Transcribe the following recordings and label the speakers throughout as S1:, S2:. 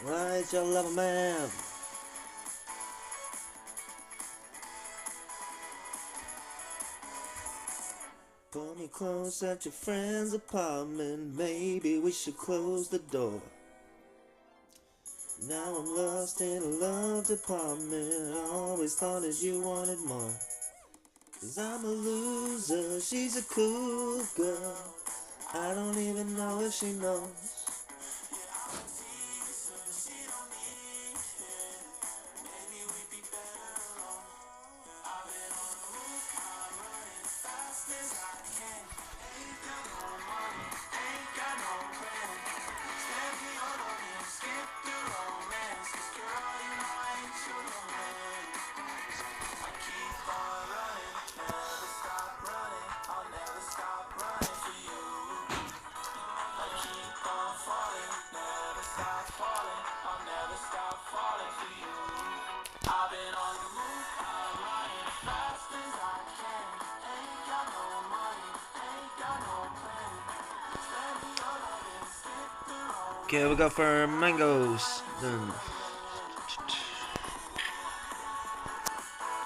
S1: Why you love a man? Pull me close at your friend's apartment. Maybe we should close the door. Now I'm lost in a love department. I always thought that you wanted more. 'Cause I'm a loser, she's a cool girl. I don't even know if she knows. Okay, we go for mangoes.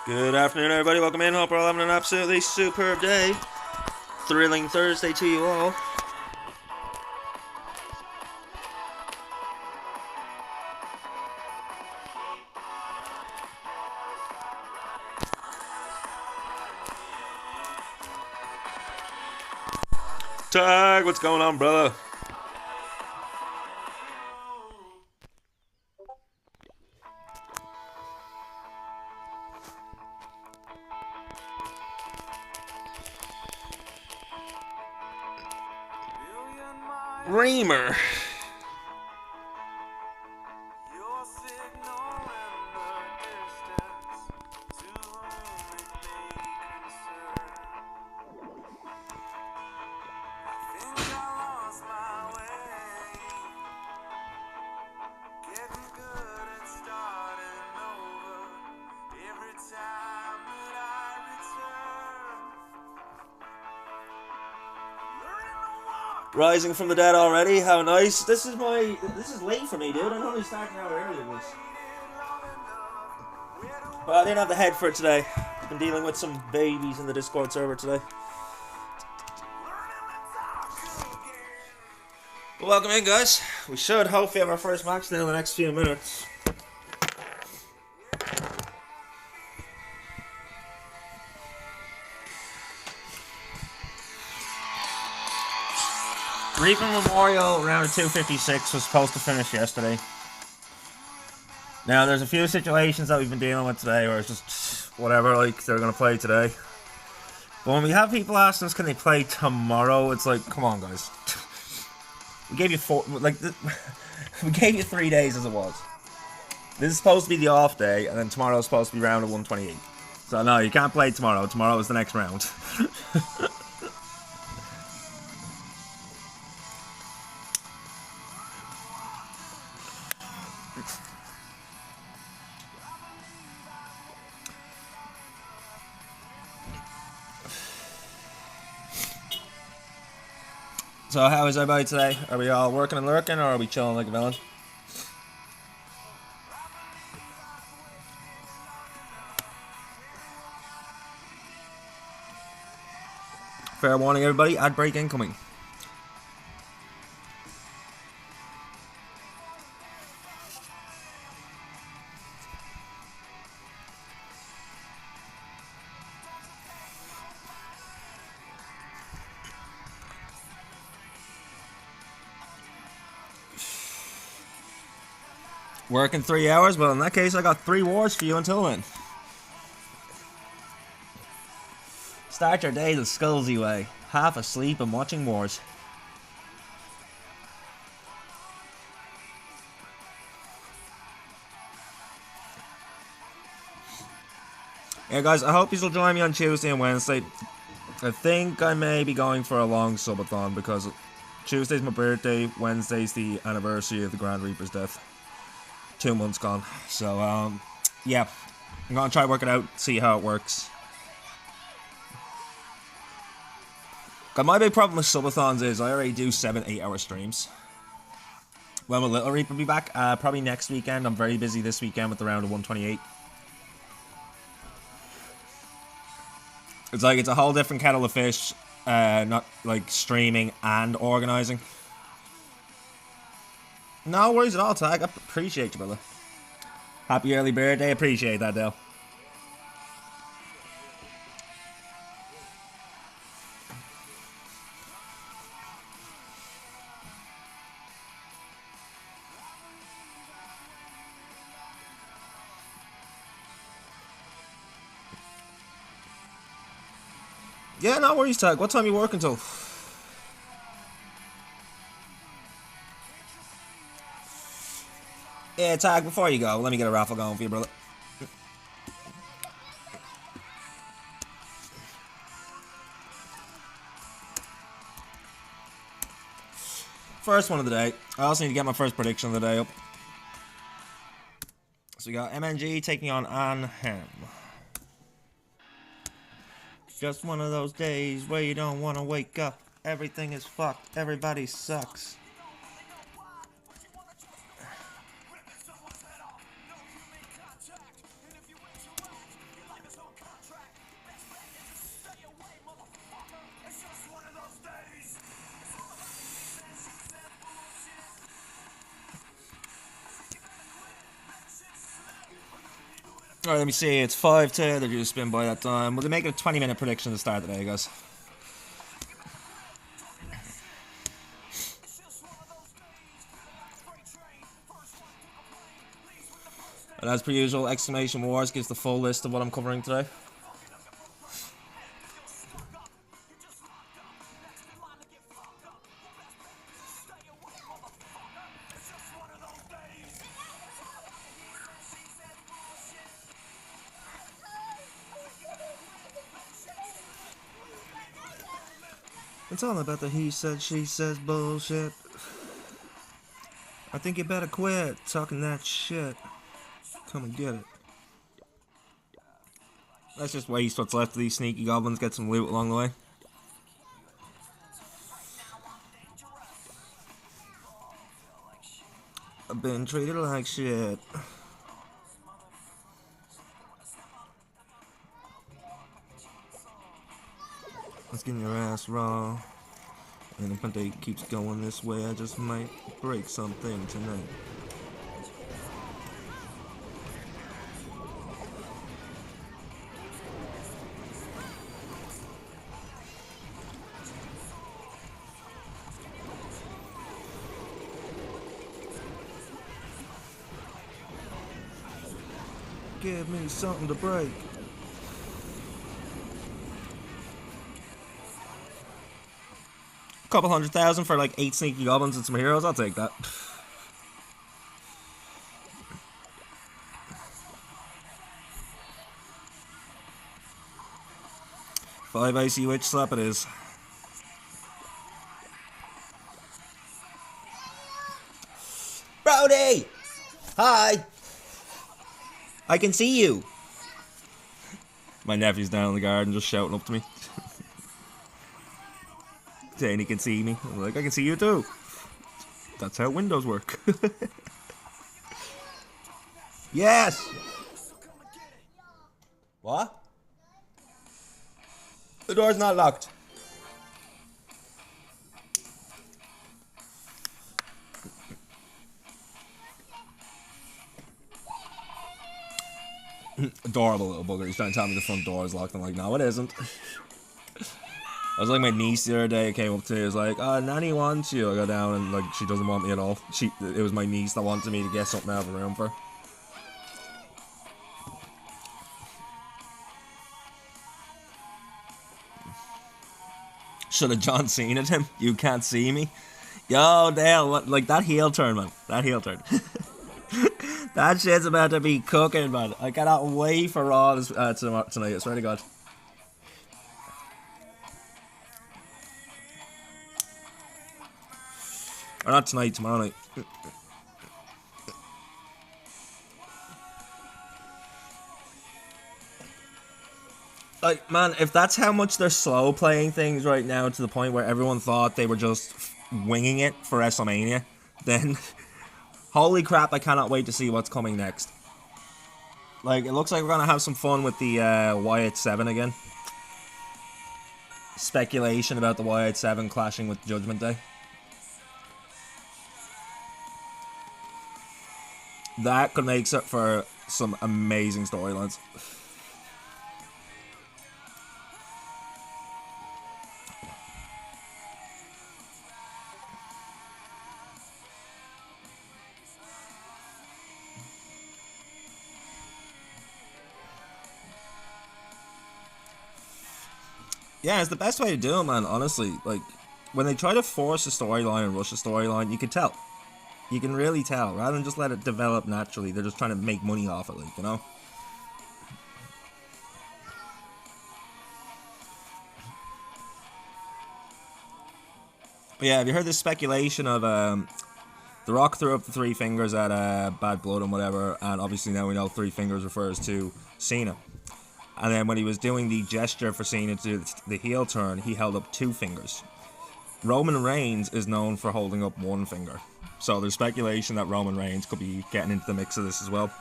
S1: Good afternoon, everybody. Welcome in. Hope we're all having an absolutely superb day. Thrilling Thursday to you all. Tag, what's going on, brother? Reamer. Rising from the dead already? How nice. This is late for me, dude. I'm only starting out earlier this. But I didn't have the head for it today. I've been dealing with some babies in the Discord server today. Well, welcome in, guys. We should hopefully have our first match now in the next few minutes. Reaper Memorial round of 256 was supposed to finish yesterday. Now, there's a few situations that we've been dealing with today where it's just whatever, like, they're going to play today. But when we have people asking us, can they play tomorrow? It's like, come on, guys. We gave you we gave you 3 days as it was. This is supposed to be the off day, and then tomorrow is supposed to be round of 128. So, no, you can't play tomorrow. Tomorrow is the next round. So how is everybody today? Are we all working and lurking, or are we chilling like a villain? Fair warning, everybody. Ad break incoming. Working 3 hours? Well, in that case, I got 3 wars for you until then. Start your day the Skullsy way. Half asleep and watching wars. Yeah, guys, I hope you'll join me on Tuesday and Wednesday. I think I may be going for a long subathon because Tuesday's my birthday, Wednesday's the anniversary of the Grand Reaper's death. 2 months gone. So, yeah. I'm gonna try to work it out, see how it works. God, my big problem with subathons is I already do 7-8 hour streams. When will Little Reaper be back? Probably next weekend. I'm very busy this weekend with the round of 128. It's like, it's a whole different kettle of fish. Not like streaming and organising. No worries at all, Tag. I appreciate you, brother. Happy early birthday. Appreciate that, Dale. Yeah, no worries, Tag. What time are you working till? Yeah, Tag, before you go, let me get a raffle going for you, brother. First one of the day. I also need to get my first prediction of the day up. So we got MNG taking on Anhem. Just one of those days where you don't want to wake up. Everything is fucked. Everybody sucks. Alright, let me see. It's 5-2. They're due to spin by that time. We'll make it a 20-minute prediction to start the day, guys. And as per usual, Exclamation Wars gives the full list of what I'm covering today. It's all about the he said, she says bullshit. I think you better quit talking that shit. Come and get it. Let's just waste what's left of these sneaky goblins, get some loot along the way. I've been treated like shit. Let's get your ass raw. And if my day keeps going this way, I just might break something tonight. Give me something to break. Couple 100,000 for like 8 sneaky goblins and some heroes. I'll take that. 5 Icy Witch Slap it is. Brody! Hi! I can see you! My nephew's down in the garden just shouting up to me. Saying he can see me. I'm like, I can see you too. That's how windows work. Yes! What? The door's not locked. Adorable little bugger. He's trying to tell me the front door is locked. I'm like, no, it isn't. was like my niece the other day came up to me, was like, "Oh, Nanny wants you." I go down and like she doesn't want me at all. It was my niece that wanted me to get something out of the room for her. Should have John Cena'd him. You can't see me. Yo, Dale, what, like that heel turn, man. That heel turn. That shit's about to be cooking, man. I cannot wait for Raw tonight. I swear to God. Or not tonight, tomorrow night. Like, man, if that's how much they're slow playing things right now to the point where everyone thought they were just winging it for WrestleMania, then holy crap, I cannot wait to see what's coming next. Like, it looks like we're going to have some fun with the Wyatt 7 again. Speculation about the Wyatt 7 clashing with Judgment Day. That could make for some amazing storylines. Yeah, it's the best way to do it, man, honestly. Like, when they try to force a storyline and rush a storyline, you can tell. You can really tell. Rather than just let it develop naturally, they're just trying to make money off it, like, you know? But yeah, have you heard this speculation of, The Rock threw up the 3 fingers at Bad Blood and whatever, and obviously now we know 3 fingers refers to Cena. And then when he was doing the gesture for Cena to do the heel turn, he held up 2 fingers. Roman Reigns is known for holding up 1 finger. So there's speculation that Roman Reigns could be getting into the mix of this as well.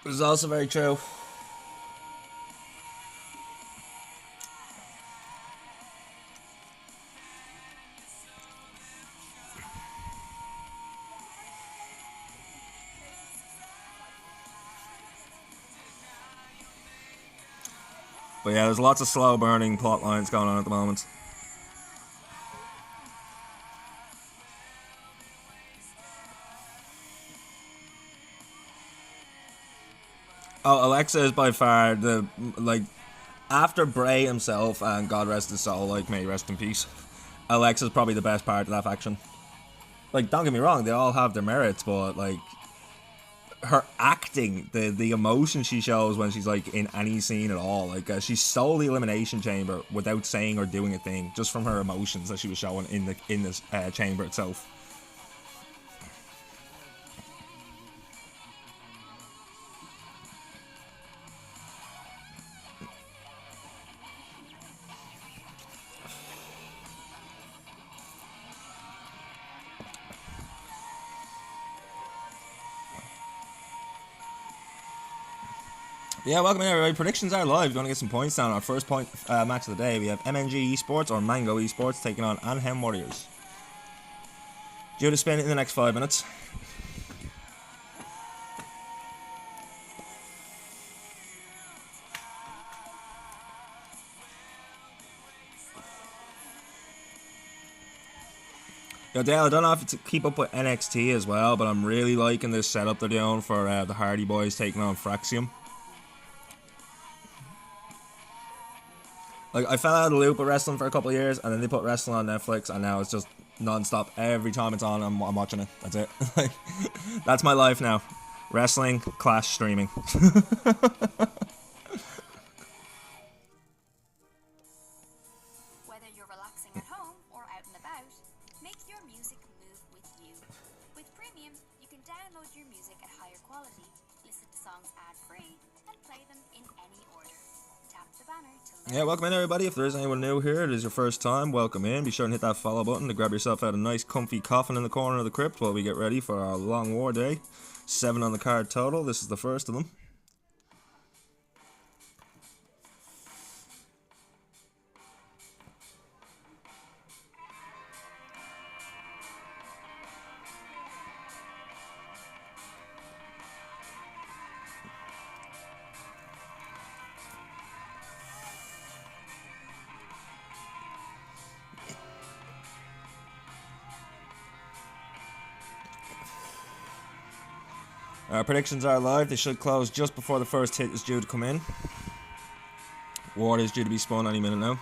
S1: This is also very true. But yeah, there's lots of slow burning plot lines going on at the moment. Oh, Alexa is by far the, like, after Bray himself and God rest his soul, like, may he rest in peace, Alexa's probably the best part of that faction. Like, don't get me wrong, they all have their merits, but, like, her acting, the emotion she shows when she's like in any scene at all, like she stole the Elimination Chamber without saying or doing a thing, just from her emotions that she was showing in this chamber itself. Yeah, welcome in everybody. Predictions are live. If you want to get some points down, our first point match of the day, we have MNG Esports or Mango Esports taking on Anaheim Warriors. Due to spin in the next 5 minutes. Yo, Dale, I don't know if it's to keep up with NXT as well, but I'm really liking this setup they're doing for the Hardy Boys taking on Fraxium. Like, I fell out of the loop with wrestling for a couple of years, and then they put wrestling on Netflix, and now it's just non-stop. Every time it's on, I'm watching it. That's it. That's my life now. Wrestling, Clash, streaming.
S2: Whether you're relaxing at home or out and about, make your music move with you. With Premium, you can download your music at higher quality, listen to songs ad-free, and play them in any order. Tap the banner to
S1: Yeah, welcome in everybody. If there is anyone new here, it is your first time, welcome in. Be sure and hit that follow button to grab yourself out a nice comfy coffin in the corner of the crypt while we get ready for our long war day. 7 on the card total. This is the first of them. Our predictions are live. They should close just before the first hit is due to come in. Water is due to be spun any minute now.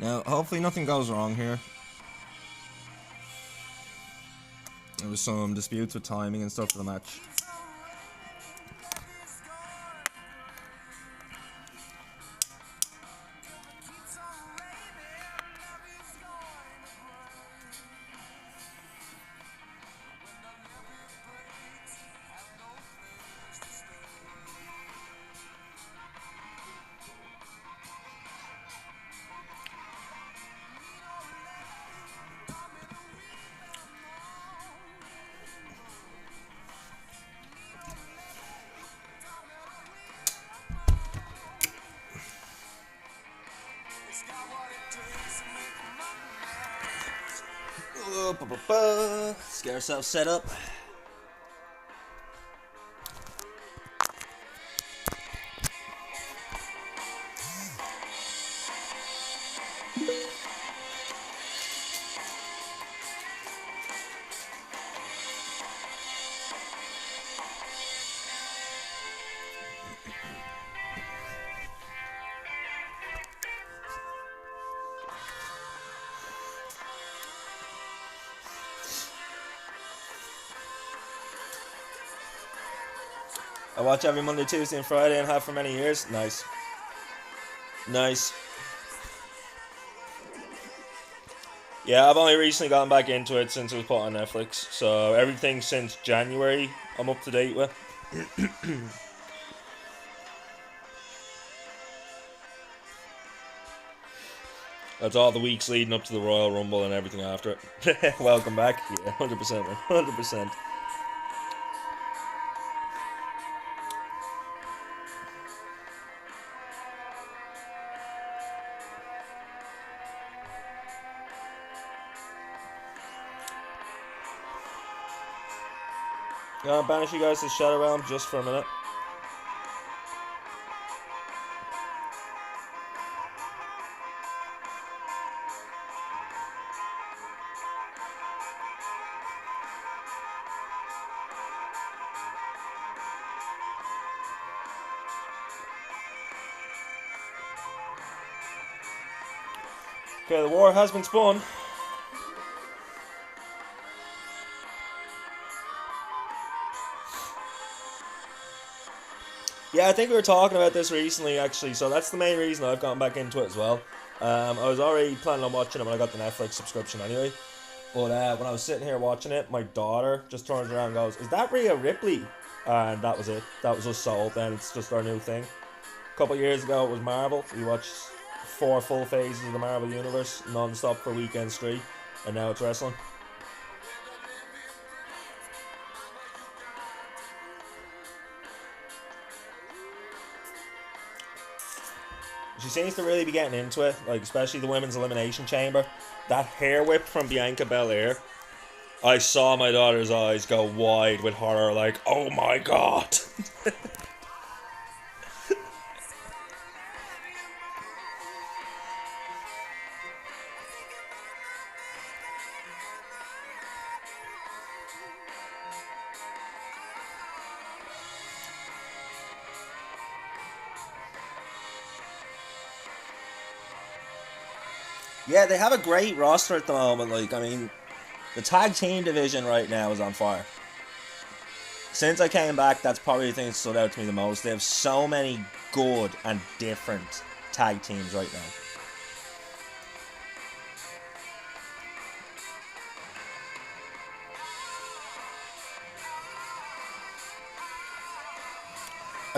S1: Now, hopefully nothing goes wrong here. There was some disputes with timing and stuff for the match. Let's get ourselves set up. I watch every Monday, Tuesday, and Friday, and have for many years. Nice. Nice. Yeah, I've only recently gotten back into it since it was put on Netflix. So everything since January, I'm up to date with. That's all the weeks leading up to the Royal Rumble and everything after it. Welcome back. Yeah, 100%, man. 100%. Gonna banish you guys to Shadow Realm just for a minute. Okay, the war has been spun. Yeah, I think we were talking about this recently, actually, so that's the main reason I've gotten back into it as well. I was already planning on watching it when I got the Netflix subscription anyway. But when I was sitting here watching it, my daughter just turns around and goes, "Is that Rhea Ripley?" And that was it. That was us sold then. It's just our new thing. A couple of years ago, it was Marvel. We watched 4 full phases of the Marvel Universe, non-stop for weekend straight. And now it's wrestling. She seems to really be getting into it, like especially the Women's Elimination Chamber. That hair whip from Bianca Belair. I saw my daughter's eyes go wide with horror, like, oh my god. Yeah, they have a great roster at the moment. Like, I mean, the tag team division right now is on fire. Since I came back, that's probably the thing that stood out to me the most. They have so many good and different tag teams right now.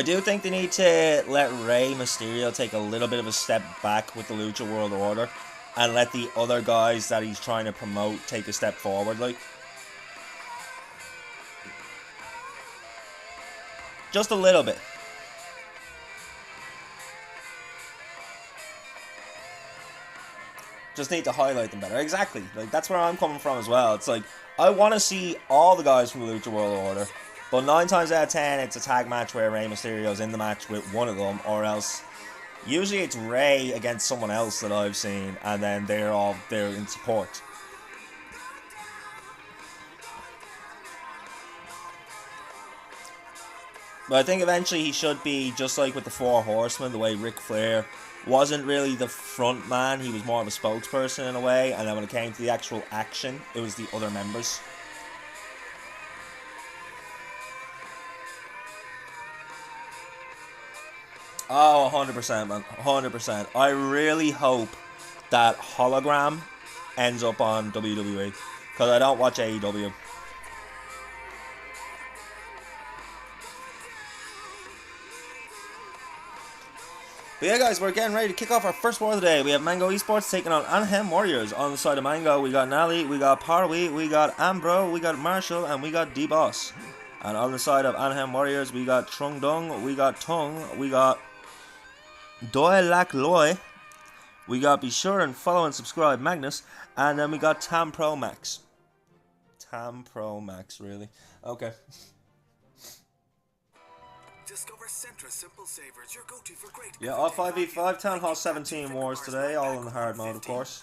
S1: I do think they need to let Rey Mysterio take a little bit of a step back with the Lucha World Order and let the other guys that he's trying to promote take a step forward, like. Just a little bit. Just need to highlight them better. Exactly. Like, that's where I'm coming from as well. It's like, I want to see all the guys from the Lucha World Order, but 9 times out of 10, it's a tag match where Rey Mysterio's in the match with one of them, or else usually it's Rey against someone else that I've seen, and then they're in support. But I think eventually he should be just like with the Four Horsemen, the way Ric Flair wasn't really the front man, he was more of a spokesperson in a way, and then when it came to the actual action, it was the other members. Oh, 100%, man. 100%. I really hope that Hologram ends up on WWE, because I don't watch AEW. But yeah, guys, we're getting ready to kick off our first war of the day. We have Mango Esports taking on Anaheim Warriors. On the side of Mango, we got Nally, we got Parwi, we got Ambro, we got Marshall, and we got D-Boss. And on the side of Anaheim Warriors, we got Trung Dung, we got Tung, we got Doi Lak Loi, we got Be Sure and Follow and Subscribe Magnus, and then we got Tam Pro Max. Tam Pro Max, really? Okay.
S3: Discover Centra Simple Savers, your go-to for great.
S1: Yeah, all 5v5, Town Hall 17 wars today, all in the hard mode, of course.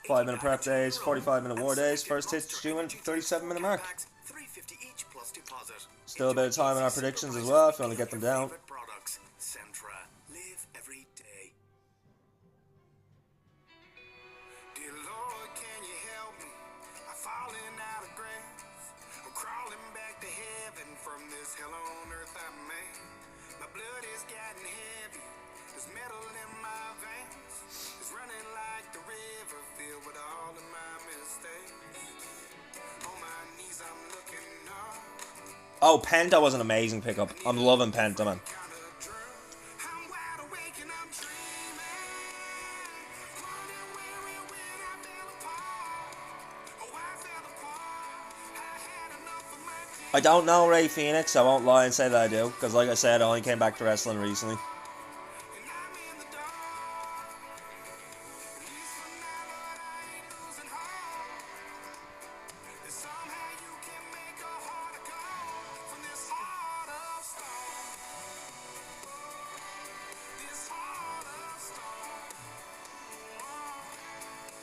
S1: 5-minute prep days, 45-minute war days, first hit due in 37-minute mark. Still a bit of time in our predictions as well, if you want to get them down.
S3: Centra, live every day. Dear Lord, can you help me? I'm falling out of grace. I'm crawling back to heaven from this hell on earth I made. My blood is getting heavy. There's metal in my veins. It's running like the river filled with all of my mistakes. On my knees I'm looking up.
S1: Oh, Penta was an amazing pickup. I'm loving Penta, man. I don't know Ray Phoenix, I won't lie and say that I do, because like I said, I only came back to wrestling recently.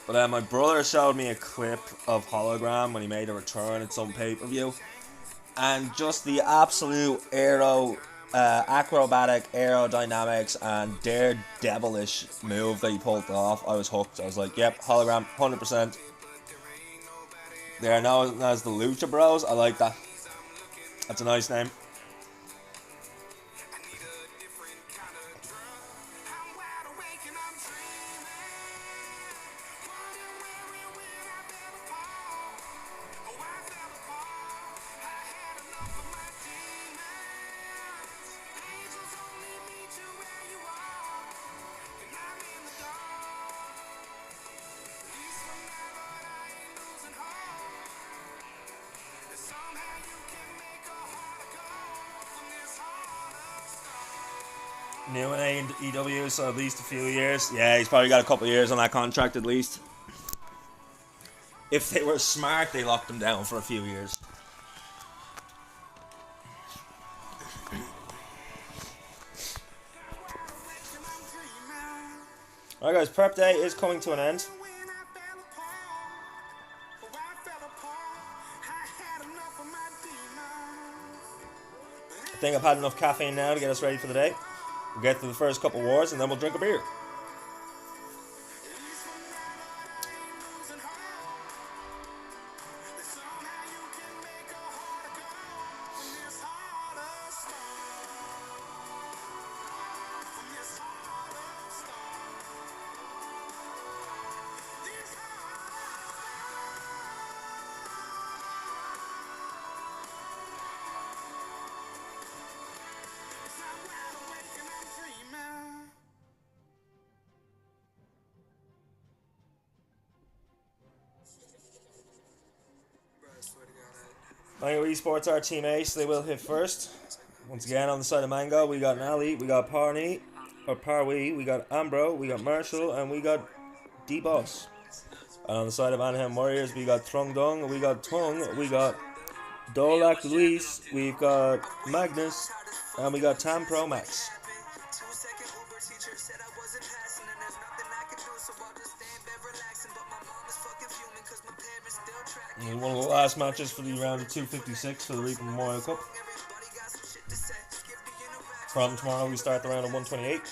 S1: But my brother showed me a clip of Hologram when he made a return at some pay-per-view. And just the absolute acrobatic aerodynamics and daredevilish move that he pulled off, I was hooked. I was like, yep, Hologram, 100%. They are known as the Lucha Bros. I like that. That's a nice name. New in AEW, so at least a few years. Yeah, he's probably got a couple of years on that contract at least. If they were smart, they locked him down for a few years. Alright guys, prep day is coming to an end. I think I've had enough caffeine now to get us ready for the day. We'll get through the first couple wars and then we'll drink a beer. Mango Esports are Team Ace. They will hit first. Once again, on the side of Mango, we got Nally, we got Parwee, we got Ambro, we got Marshall, and we got D-Boss. And on the side of Anaheim Warriors, we got Trung Dung, we got Tung, we got Dolak Luis, we've got Magnus, and we got Tam Pro Max. And one of the last matches for the round of 256 for the Reaper Memorial Cup. From tomorrow, we start the round of 128.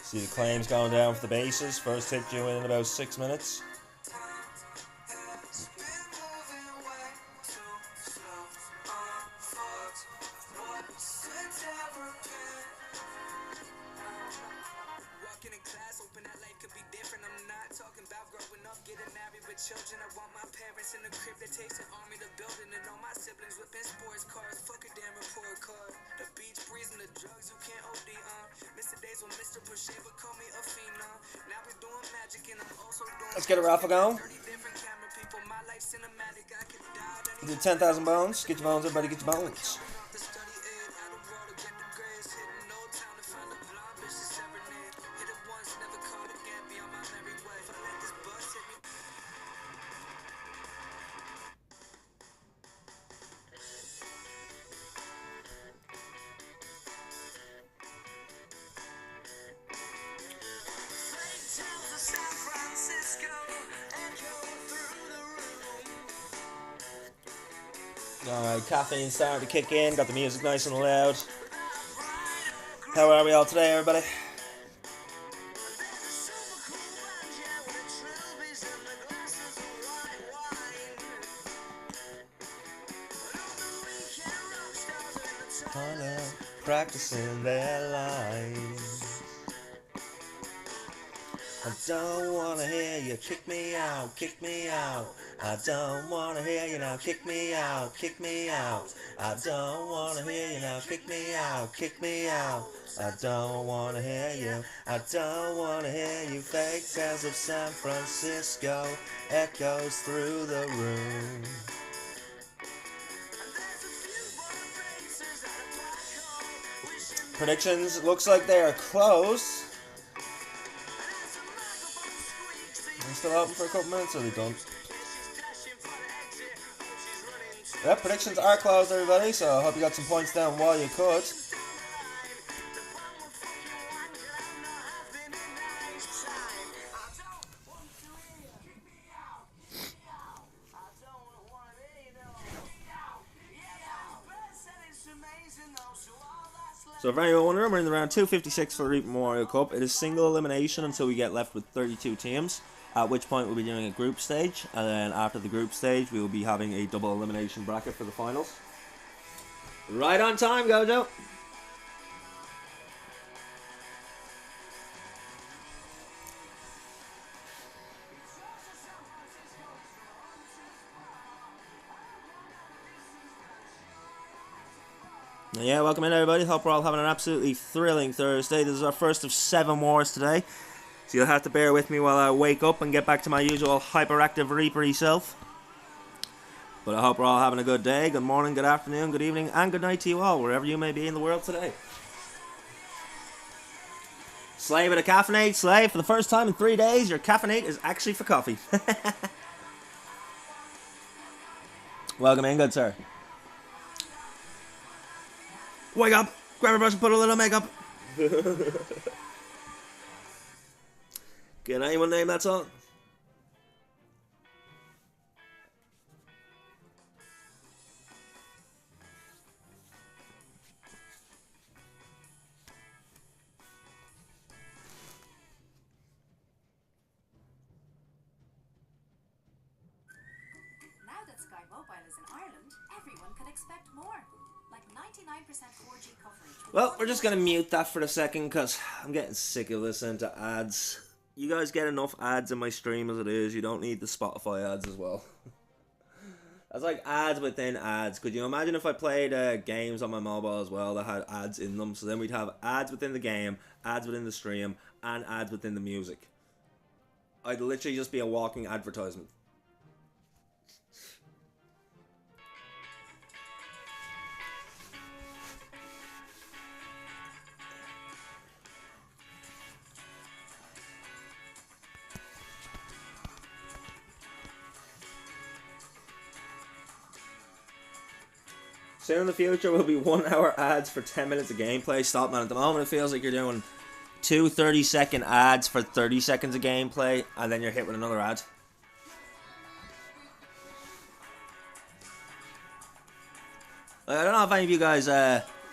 S1: See the claims going down for the bases. First hit due in about 6 minutes. Let's get a raffle going. Do 10,000 bones. Get your bones, everybody get your bones. Alright, caffeine starting to kick in, got the music nice and loud. How are we all today, everybody? Practicing their lines. I don't wanna hear you kick me out, kick me out. I don't wanna hear you now, kick me out, kick me out. I don't wanna hear you now, kick me out, kick me out. I don't wanna hear you, I don't wanna hear you. Fake tales of San Francisco echoes through the room. Predictions, looks like they are close. They're still open for a couple minutes, or they don't? Yep, predictions are closed, everybody, so I hope you got some points down while you could. So if anyone wondering, we're in the round 256 for the Reaper Memorial Cup. It is single elimination until we get left with 32 teams, at which point we'll be doing a group stage, and then after the group stage we will be having a double elimination bracket for the finals. Right on time, Gojo! Yeah, welcome in everybody. Hope we're all having an absolutely thrilling Thursday. This is our first of 7 wars today, so you'll have to bear with me while I wake up and get back to my usual hyperactive Reaper-y self. But I hope we're all having a good day, good morning, good afternoon, good evening, and good night to you all, wherever you may be in the world today. Slave with a caffeinate. Slave, for the first time in 3 days, your caffeinate is actually for coffee. Welcome in, good sir. Wake up, grab a brush and put a little makeup. Can anyone name that song?
S2: Now that Sky Mobile
S4: can expect more, like 99% 4G coverage.
S1: Well, we're just gonna mute that for a second because I'm getting sick of listening to ads. You guys get enough ads in my stream as it is. You don't need the Spotify ads as well. That's like ads within ads. Could you imagine if I played games on my mobile as well that had ads in them? So then we'd have ads within the game, ads within the stream, and ads within the music. I'd literally just be a walking advertisement. Soon in the future will be 1 hour ads for 10 minutes of gameplay. Stop, man. At the moment it feels like you're doing two 30-second ads for 30 seconds of gameplay, and then you're hit with another ad. I don't know if any of you guys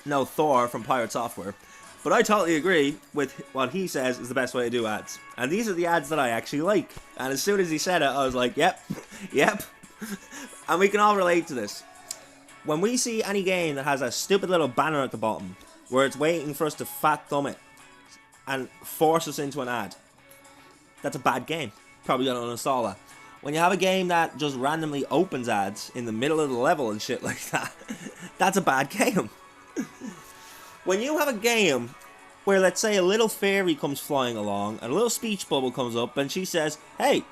S1: know Thor from Pirate Software, but I totally agree with what he says is the best way to do ads. And these are the ads that I actually like. And as soon as he said it, I was like, yep, yep. And we can all relate to this. When we see any game that has a stupid little banner at the bottom where it's waiting for us to fat thumb it and force us into an ad, that's a bad game. Probably gonna uninstall that. When you have a game that just randomly opens ads in the middle of the level and shit like that, that's a bad game. When you have a game where, let's say, a little fairy comes flying along and a little speech bubble comes up and she says, hey,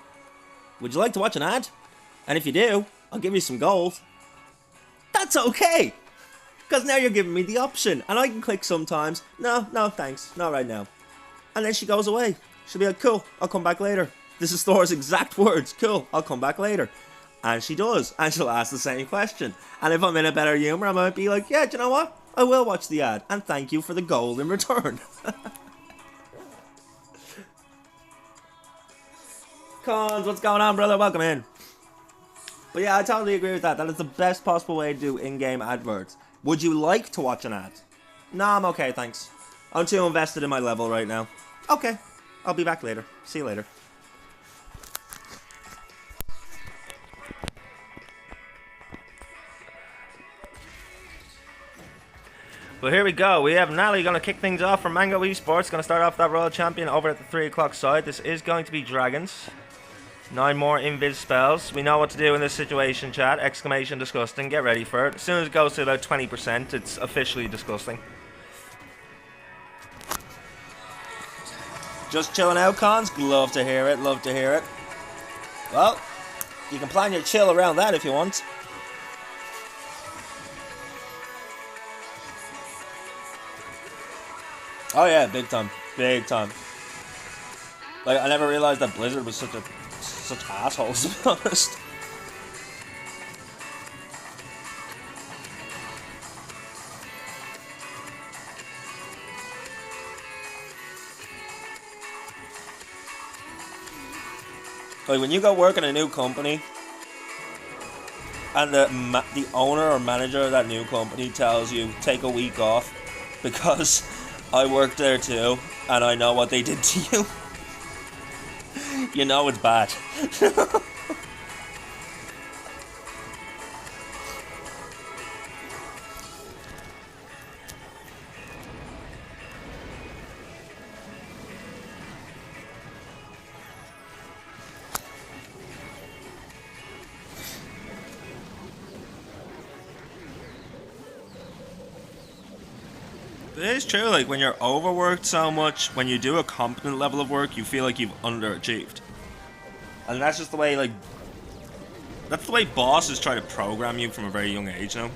S1: would you like to watch an ad? And if you do, I'll give you some gold. That's okay, because now you're giving me the option, and I can click sometimes, no, thanks, not right now. And then she goes away. She'll be like, cool, I'll come back later. This is Thor's exact words, cool, I'll come back later. And she does, and she'll ask the same question. And if I'm in a better humour, I might be like, yeah, do you know what? I will watch the ad, and thank you for the gold in return. Cons, what's going on, brother? Welcome in. But yeah, I totally agree with that. That is the best possible way to do in-game adverts. Would you like to watch an ad? Nah, I'm okay, thanks. I'm too invested in my level right now. Okay, I'll be back later. See you later. Well, here we go. We have Nally going to kick things off for Mango Esports. Going to start off that Royal Champion over at the 3 o'clock side. This is going to be Dragons. 9 more invis spells. We know what to do in this situation, chat. Exclamation disgusting. Get ready for it. As soon as it goes to about 20%, it's officially disgusting. Just chilling out, Cons. Love to hear it. Love to hear it. Well, you can plan your chill around that if you want. Oh yeah, big time. Big time. Like, I never realized that Blizzard was such assholes, to be honest. Like, when you go work in a new company and the owner or manager of that new company tells you take a week off because I worked there too and I know what they did to you, you know it's bad. It is true, like, when you're overworked so much, when you do a competent level of work, you feel like you've underachieved. And that's just the way, like, that's the way bosses try to program you from a very young age now.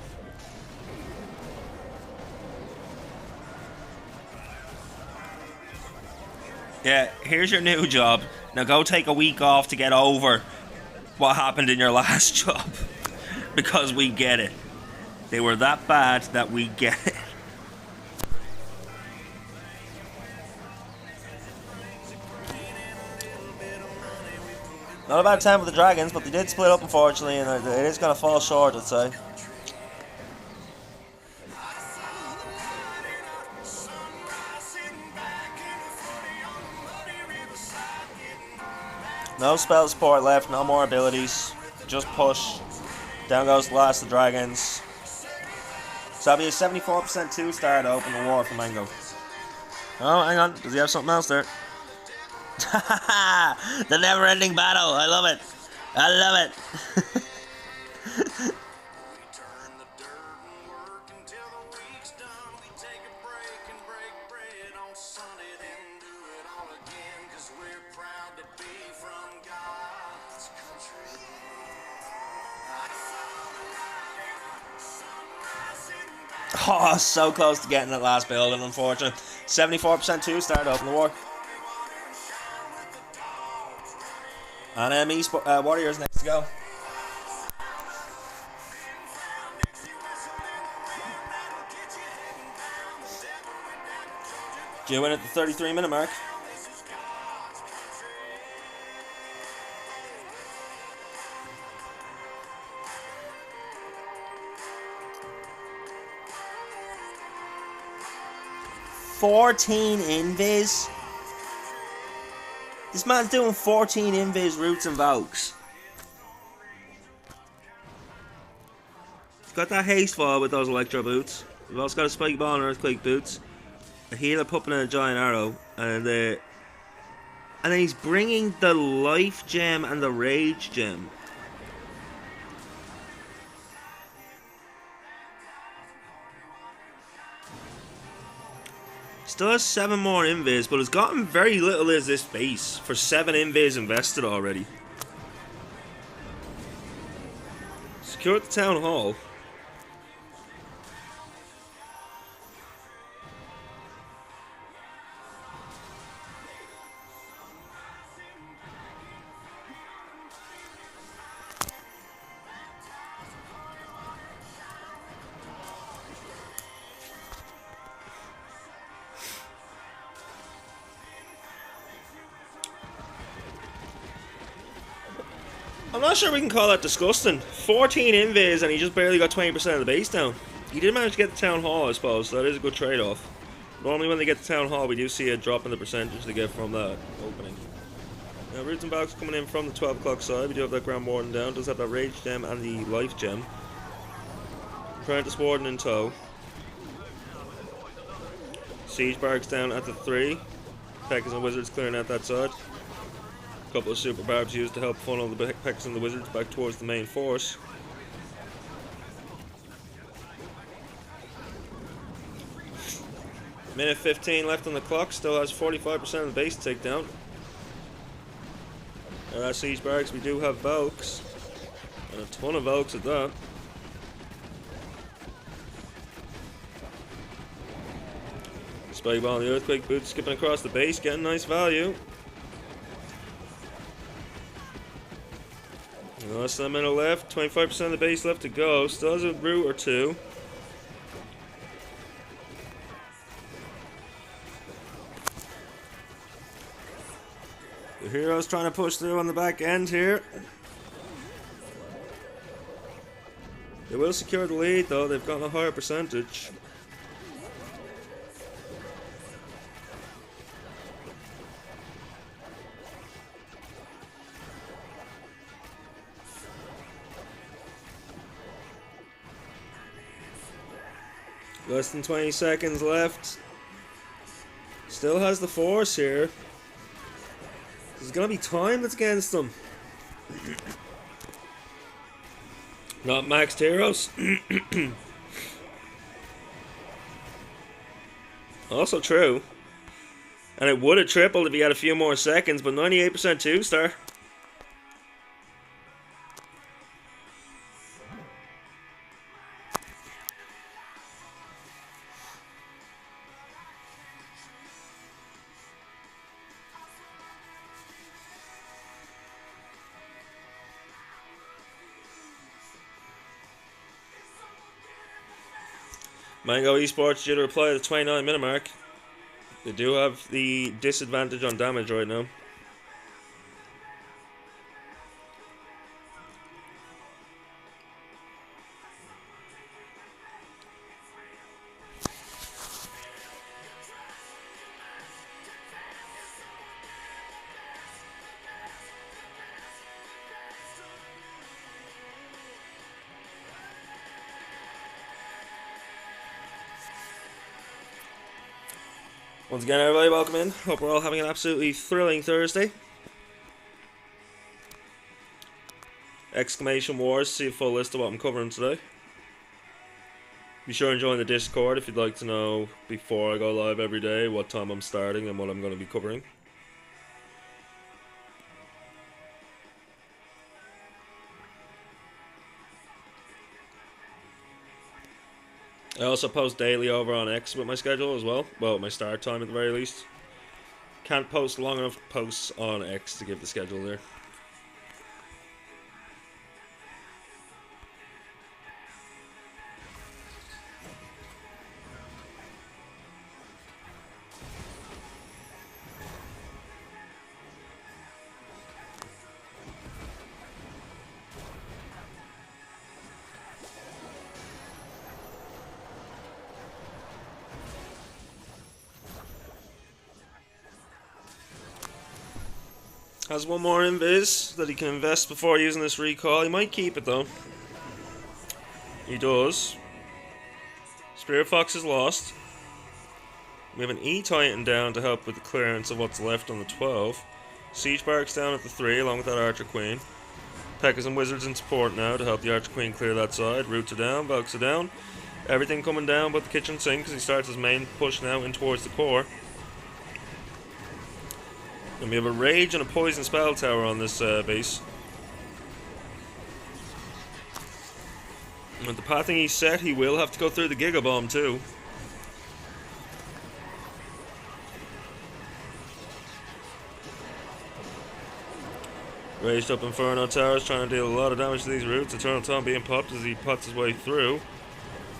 S1: Yeah, here's your new job. Now go take a week off to get over what happened in your last job. Because we get it. They were that bad that we get it. Not a bad time for the Dragons, but they did split up, unfortunately, and it is going to fall short, I'd say. No spell support left, no more abilities. Just push. Down goes the last of the Dragons. So that'll be a 74% 2-star to open the war for Mango. Oh, hang on. Does he have something else there? The never-ending battle. I love it. I love it.
S3: Turn the dirt and work until the week's done. We take a break and break bread on Sunday, then do it all again. 'Cause we're proud to be from God's country.
S1: Oh, so close to getting that last building, unfortunately. 74% 2-star to open the war. And Warriors next to go. Due in at the 33-minute mark. "14 invis? This man's doing 14 invis roots and vokes. He's got that haste fall with those electro boots. We've also got a spike ball and earthquake boots. A healer puppet and a giant arrow. And then he's bringing the life gem and the rage gem. Still has 7 more invis, but has gotten very little as this base for 7 invis invested already. Secure the town hall. I'm not sure we can call that disgusting. 14 invis and he just barely got 20% of the base down. He did manage to get the town hall, I suppose, so that is a good trade-off. Normally when they get the town hall, we do see a drop in the percentage they get from that opening. Now, Roots and Valks coming in from the 12 o'clock side. We do have that Grand Warden down. Does have that Rage Gem and the Life Gem. Apprentice Warden in tow. Siege Barracks down at the 3. Peckers and Wizards clearing out that side. A couple of super barbs used to help funnel the Peckers and the Wizards back towards the main force. Minute 15 left on the clock, still has 45% of the base to take down. Now that Siege Barracks, we do have Valks. And a ton of Valks at that. Spike Ball and the Earthquake Boots skipping across the base, getting nice value. Less than a minute left, 25% of the base left to go. Still has a route or two. The Heroes trying to push through on the back end here. They will secure the lead though, they've gotten a higher percentage. Less than 20 seconds left. Still has the force here. There's gonna be time that's against them. Not maxed heroes. Also true. And it would have tripled if he had a few more seconds, but 98% 2-star. Mango Esports due to reply at the 29-minute mark. They do have the disadvantage on damage right now. Once again, everybody, welcome in. Hope we're all having an absolutely thrilling Thursday. Exclamation Wars, see a full list of what I'm covering today. Be sure and join the Discord if you'd like to know before I go live every day what time I'm starting and what I'm going to be covering. I also post daily over on X with my schedule as well. Well, my start time at the very least. Can't post long enough posts on X to give the schedule there. Has one more invis that he can invest before using this recall. He might keep it though. He does. Spirit Fox is lost. We have an E-Titan down to help with the clearance of what's left on the 12. Siege Barracks down at the 3 along with that Archer Queen. Pekkas and Wizards in support now to help the Archer Queen clear that side. Roots are down, Valks are down. Everything coming down but the kitchen sink because he starts his main push now in towards the core. And we have a Rage and a Poison Spell Tower on this base. With the pathing he's set, he will have to go through the Giga Bomb too. Raised up Inferno Towers trying to deal a lot of damage to these roots. Eternal Taunt being popped as he pots his way through.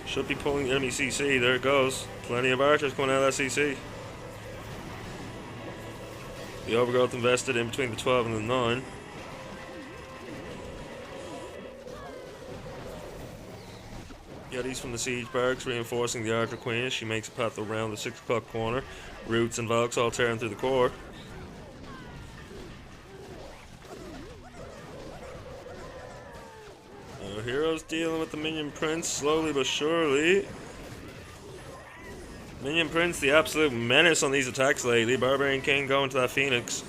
S1: Should be pulling the enemy CC. There it goes. Plenty of archers coming out of that CC. The Overgrowth invested in between the 12 and the 9. Yetis from the Siege Barracks reinforcing the Archer Queen as she makes a path around the 6 o'clock corner. Roots and Valks all tearing through the core. Our heroes dealing with the Minion Prince slowly but surely. Minion Prince, the absolute menace on these attacks lately. Barbarian King going to that Phoenix.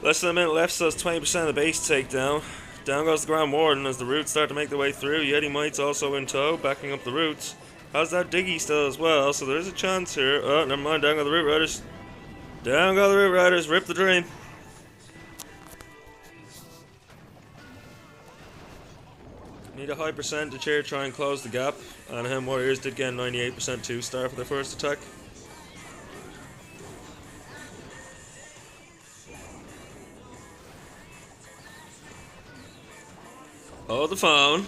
S1: Less than a minute left, so it's 20% of the base takedown. Down goes the Grand Warden as the roots start to make their way through. Yeti Mites also in tow, backing up the roots. Has that Diggy still as well, so there's a chance here. Oh, never mind, down go the Root Riders. Down go the Root Riders, rip the dream. Need a high percentage here to try and close the gap. Anaheim Warriors did get 98% 2-star for their first attack. Hold the phone.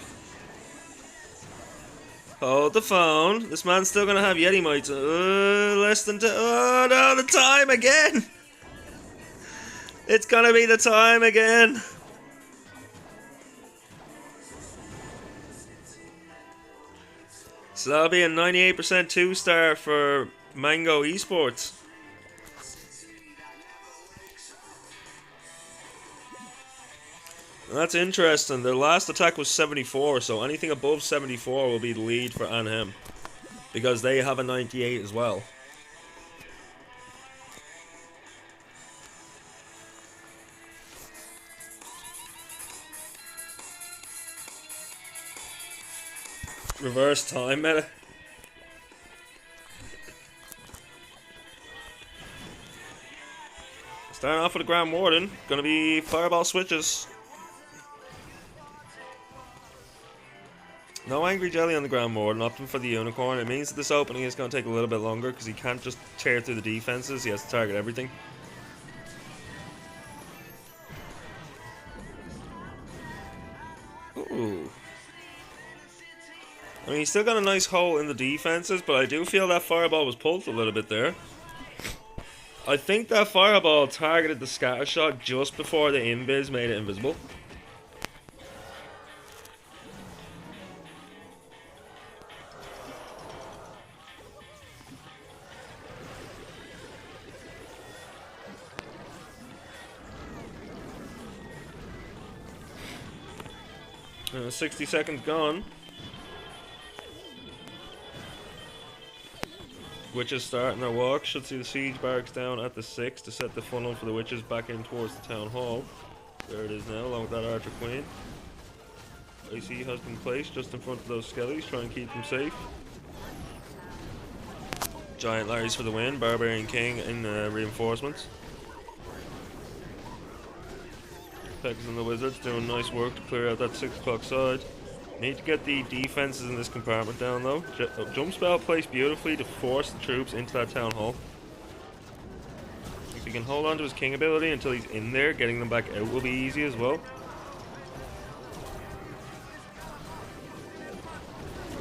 S1: Hold the phone. This man's still gonna have Yeti Mites. Less than oh no, the time again! It's gonna be the time again! So that'll be a 98% 2-star for Mango Esports. That's interesting. Their last attack was 74, so anything above 74 will be the lead for Anaheim. Because they have a 98 as well. Reverse time meta. Starting off with the Grand Warden. Gonna be Fireball switches. No Angry Jelly on the Grand Warden, opting for the Unicorn. It means that this opening is going to take a little bit longer because he can't just tear through the defenses, he has to target everything. Ooh. I mean, he's still got a nice hole in the defenses, but I do feel that Fireball was pulled a little bit there. I think that Fireball targeted the Scatter Shot just before the Invis made it invisible. 60 seconds gone. Witches starting their walk. Should see the siege barracks down at the 6 to set the funnel for the witches back in towards the town hall. There it is now, along with that Archer Queen. IC has been placed just in front of those skellies, try and keep them safe. Giant Larrys for the win, Barbarian King in reinforcements. Pegs and the Wizards doing nice work to clear out that 6 o'clock side. Need to get the defenses in this compartment down though. Jump spell placed beautifully to force the troops into that town hall. If he can hold on to his king ability until he's in there, getting them back out will be easy as well.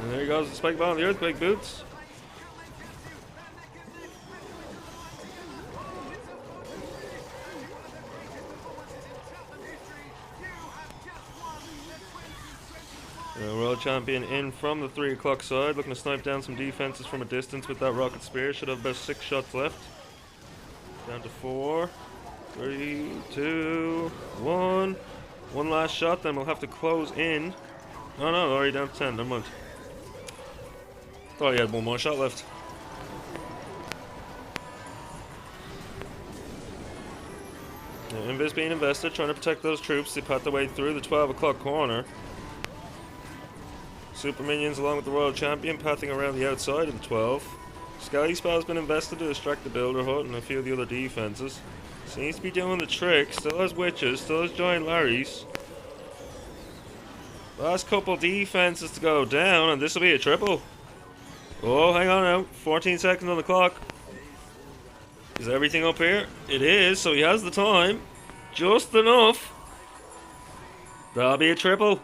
S1: And there he goes, the spike ball on the earthquake boots. World Champion in from the 3 o'clock side, looking to snipe down some defenses from a distance with that rocket spear. Should have about 6 shots left. Down to 4, 3, 2, 1. One last shot, then we'll have to close in. Oh no, already down to 10, never mind. Thought he had one more shot left. Now, Invis being invested, trying to protect those troops. They pat their way through the 12 o'clock corner. Super Minions along with the Royal Champion pathing around the outside of the 12. Skelly Spell's been invested to distract the Builder Hut and a few of the other defenses. Seems to be doing the trick. Still has Witches, still has Giant Larrys. Last couple defenses to go down, and this will be a triple. Oh, hang on now. 14 seconds on the clock. Is everything up here? It is, so he has the time. Just enough. That'll be a triple.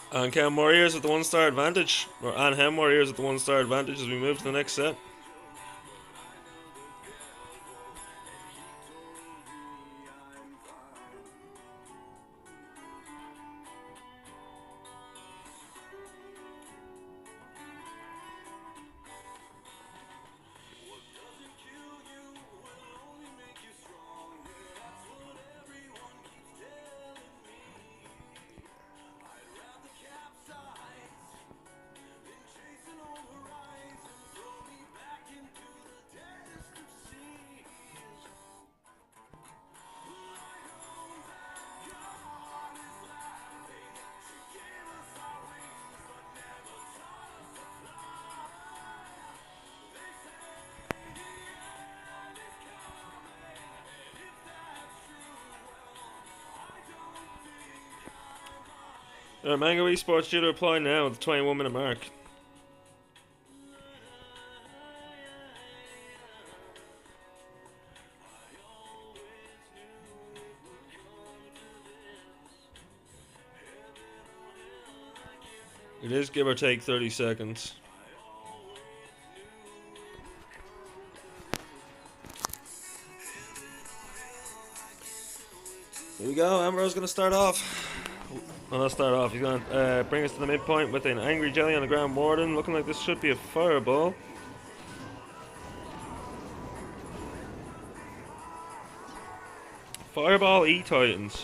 S1: Anchem Warriors with the 1-star advantage. Or Anchem Warriors with the 1-star advantage as we move to the next set. Mango Esports due to apply now at the 21-minute mark. It is give or take 30 seconds. Here we go, Ambrose gonna start off. Well, let's start off. He's going to bring us to the midpoint with an Angry Jelly on the Grand Warden. Looking like this should be a fireball. Fireball E-Titans.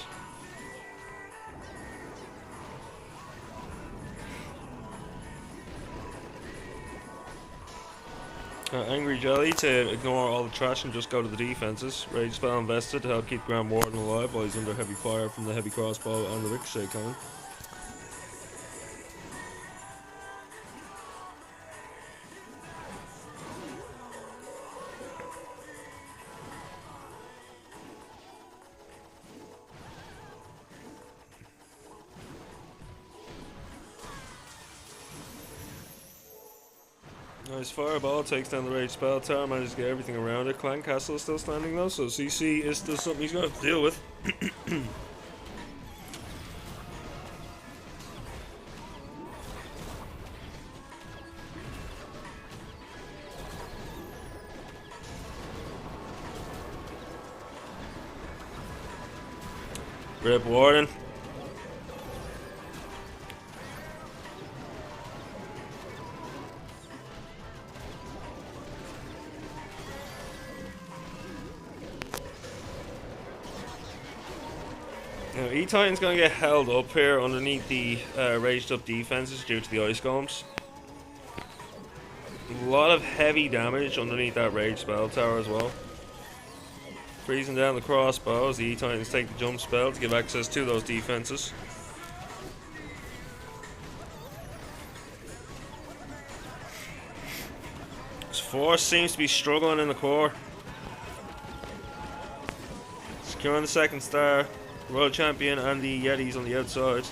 S1: Angry Jelly to ignore all the trash and just go to the defenses. Rage Spell invested to help keep Grand Warden alive while he's under heavy fire from the heavy crossbow and the ricochet cannon. Nice fireball, takes down the Rage Spell Tower, manages to get everything around it. Clan Castle is still standing though, so CC is still something he's going to have to deal with. Rip Warden. E-Titan's going to get held up here underneath the raged up defenses due to the ice golems. A lot of heavy damage underneath that rage spell tower as well. Freezing down the crossbows, the E-Titans take the jump spell to give access to those defenses. Force seems to be struggling in the core. Securing the second star, World Champion and the Yetis on the outside.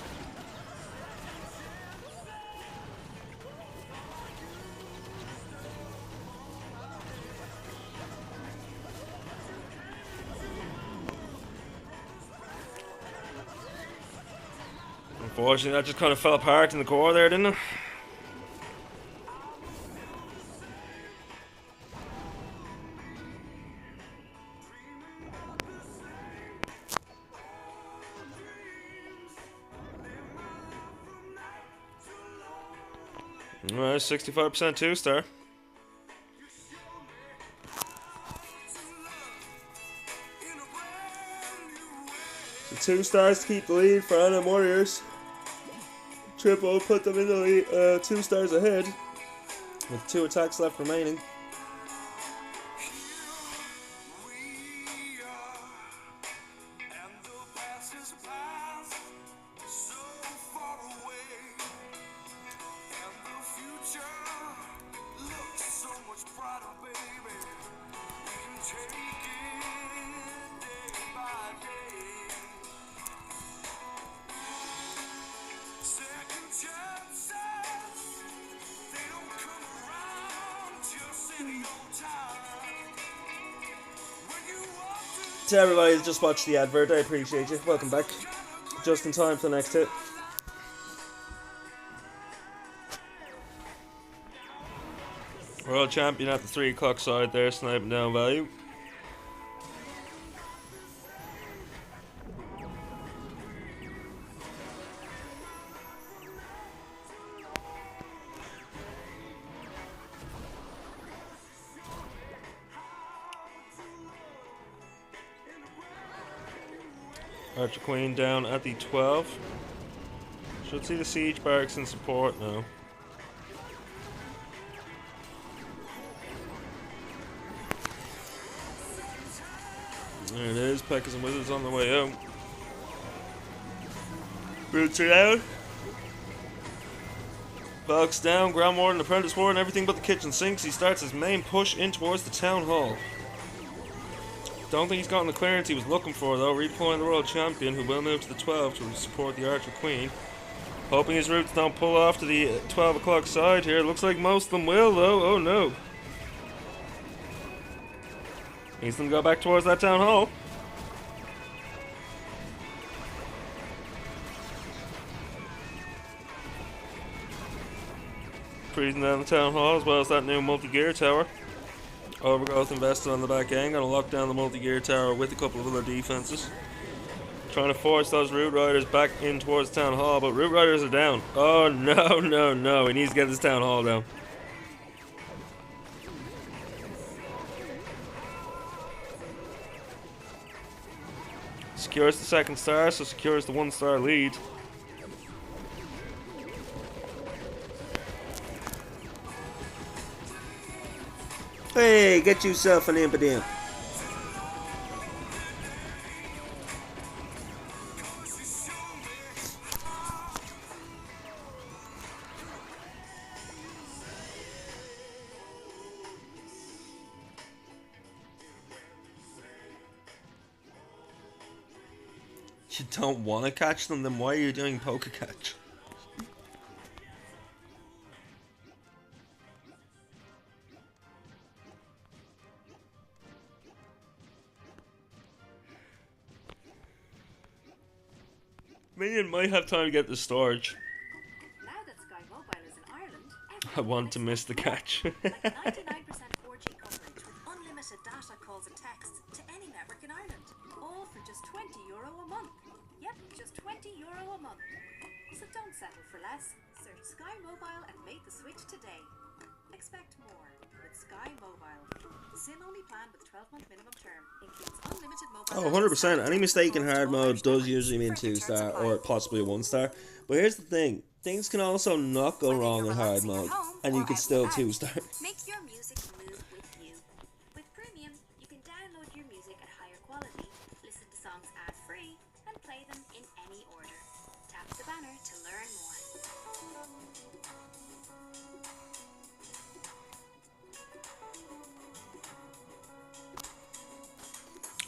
S1: Unfortunately, that just kind of fell apart in the core there, didn't it? Alright, 65% 2-star. So 2 stars to keep the lead for Anna Warriors. Triple put them in the lead, 2 stars ahead, with 2 attacks left remaining. To everybody that just watched the advert, I appreciate you. Welcome back. Just in time for the next hit. World Champion at the 3 o'clock side there, sniping down value. Archer Queen down at the 12. Should see the siege barracks in support now. There it is, Peckers and Wizards on the way out. Roots are out. Valk's down, Ground Warden, Apprentice Warden, everything but the kitchen sinks. He starts his main push in towards the Town Hall. Don't think he's gotten the clearance he was looking for though. Redeploying the World Champion, who will move to the 12 to support the Archer Queen. Hoping his roots don't pull off to the 12 o'clock side here. Looks like most of them will though. Oh no. Needs them to go back towards that Town Hall. Freezing down the Town Hall as well as that new multi-gear tower. Overgrowth invested on the back end, gonna lock down the multi-gear tower with a couple of other defenses. Trying to force those Root Riders back in towards Town Hall, but Root Riders are down. Oh no, no, no, he needs to get this Town Hall down. Secures the second star, so secures the 1-star lead. Hey, get yourself an Impidimp. You don't want to catch them, then why are you doing poker catch? Minion might have time to get the storage.
S4: Now that Sky Mobile is in Ireland,
S1: I want to miss the catch.
S4: like 99% 4G coverage with unlimited data calls and texts to any network in Ireland. All for just €20 a month. Yep, just €20 a month. So don't settle for less. Search Sky Mobile and make the switch today. Expect more with Sky Mobile. SIM-only plan with 12-month minimum term includes unlimited mobile.
S5: Oh, 100%. Any mistake in hard mode does usually mean 2-star or possibly a 1-star. But here's the thing. Things can also not go wrong in hard mode, and you can still 2-star.
S2: Make your music move with you. With Premium, you can download your music at higher quality, listen to songs ad-free, and play them in any order. Tap the banner to learn more.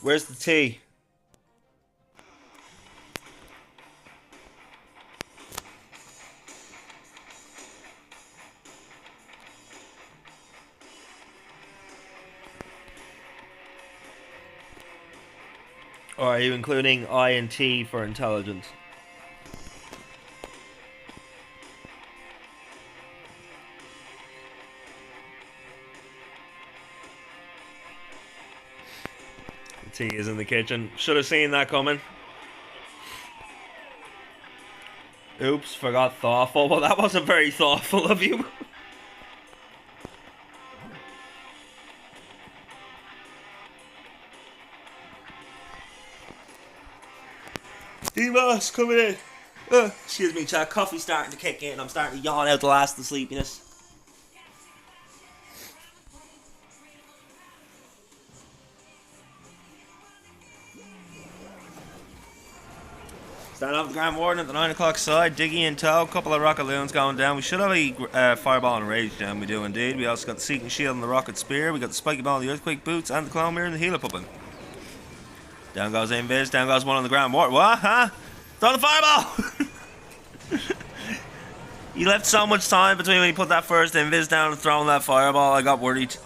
S1: Where's the tea? Or are you including I and T for intelligence? T is in the kitchen. Should have seen that coming. Oops, forgot thoughtful. Well, that wasn't very thoughtful of you. Demas, coming in. Excuse me, chat. Coffee's starting to kick in. I'm starting to yawn out the last of the sleepiness. Starting off the Grand Warden at the 9 o'clock side. Diggy in tow. Couple of Rocket Loons going down. We should have a Fireball and Rage Gem. We do indeed. We also got the Seeking Shield and the Rocket Spear. We got the Spiky Ball and the Earthquake Boots and the Clone Mirror and the Healer Puppet. Down goes Invis. Down goes one on the Grand Warden. What? Huh? Throw the Fireball! You left so much time between when you put that first Invis down and throwing that Fireball. I got worried.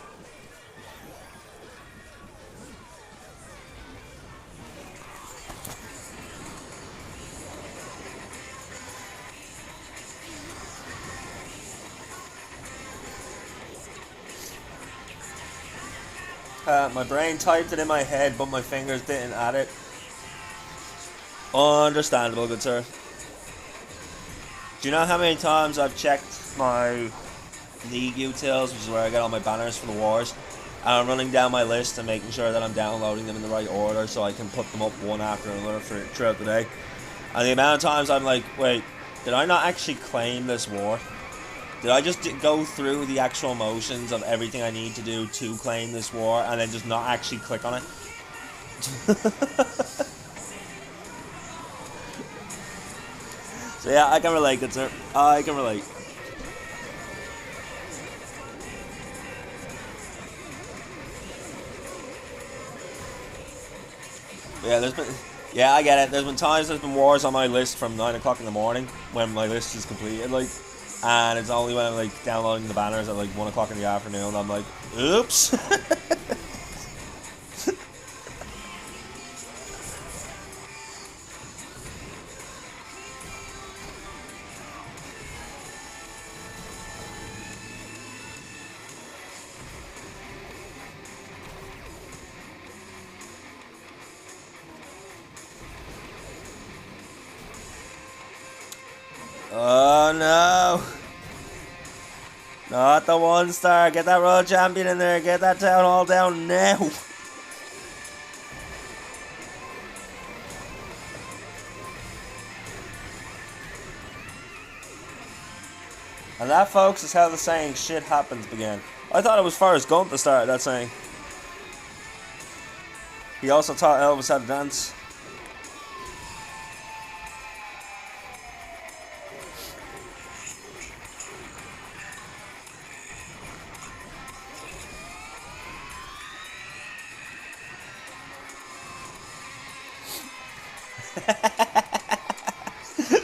S1: My brain typed it in my head, but my fingers didn't add it. Understandable, good sir. Do you know how many times I've checked my League utils, which is where I get all my banners for the wars, and I'm running down my list and making sure that I'm downloading them in the right order so I can put them up one after another throughout the day. And the amount of times I'm like, wait, did I not actually claim this war? Did I just go through the actual motions of everything I need to do to claim this war and then just not actually click on it? So yeah, I can relate, good sir. I can relate. Yeah, I get it. There's been wars on my list from 9 o'clock in the morning when my list is completed, like. And it's only when I'm like downloading the banners at like 1 o'clock in the afternoon I'm like, oops. Oh no. Not the 1-star. Get that Royal Champion in there. Get that Town Hall down now. And that, folks, is how the saying shit happens began. I thought it was Forrest Gump that started that saying. He also taught Elvis how to dance.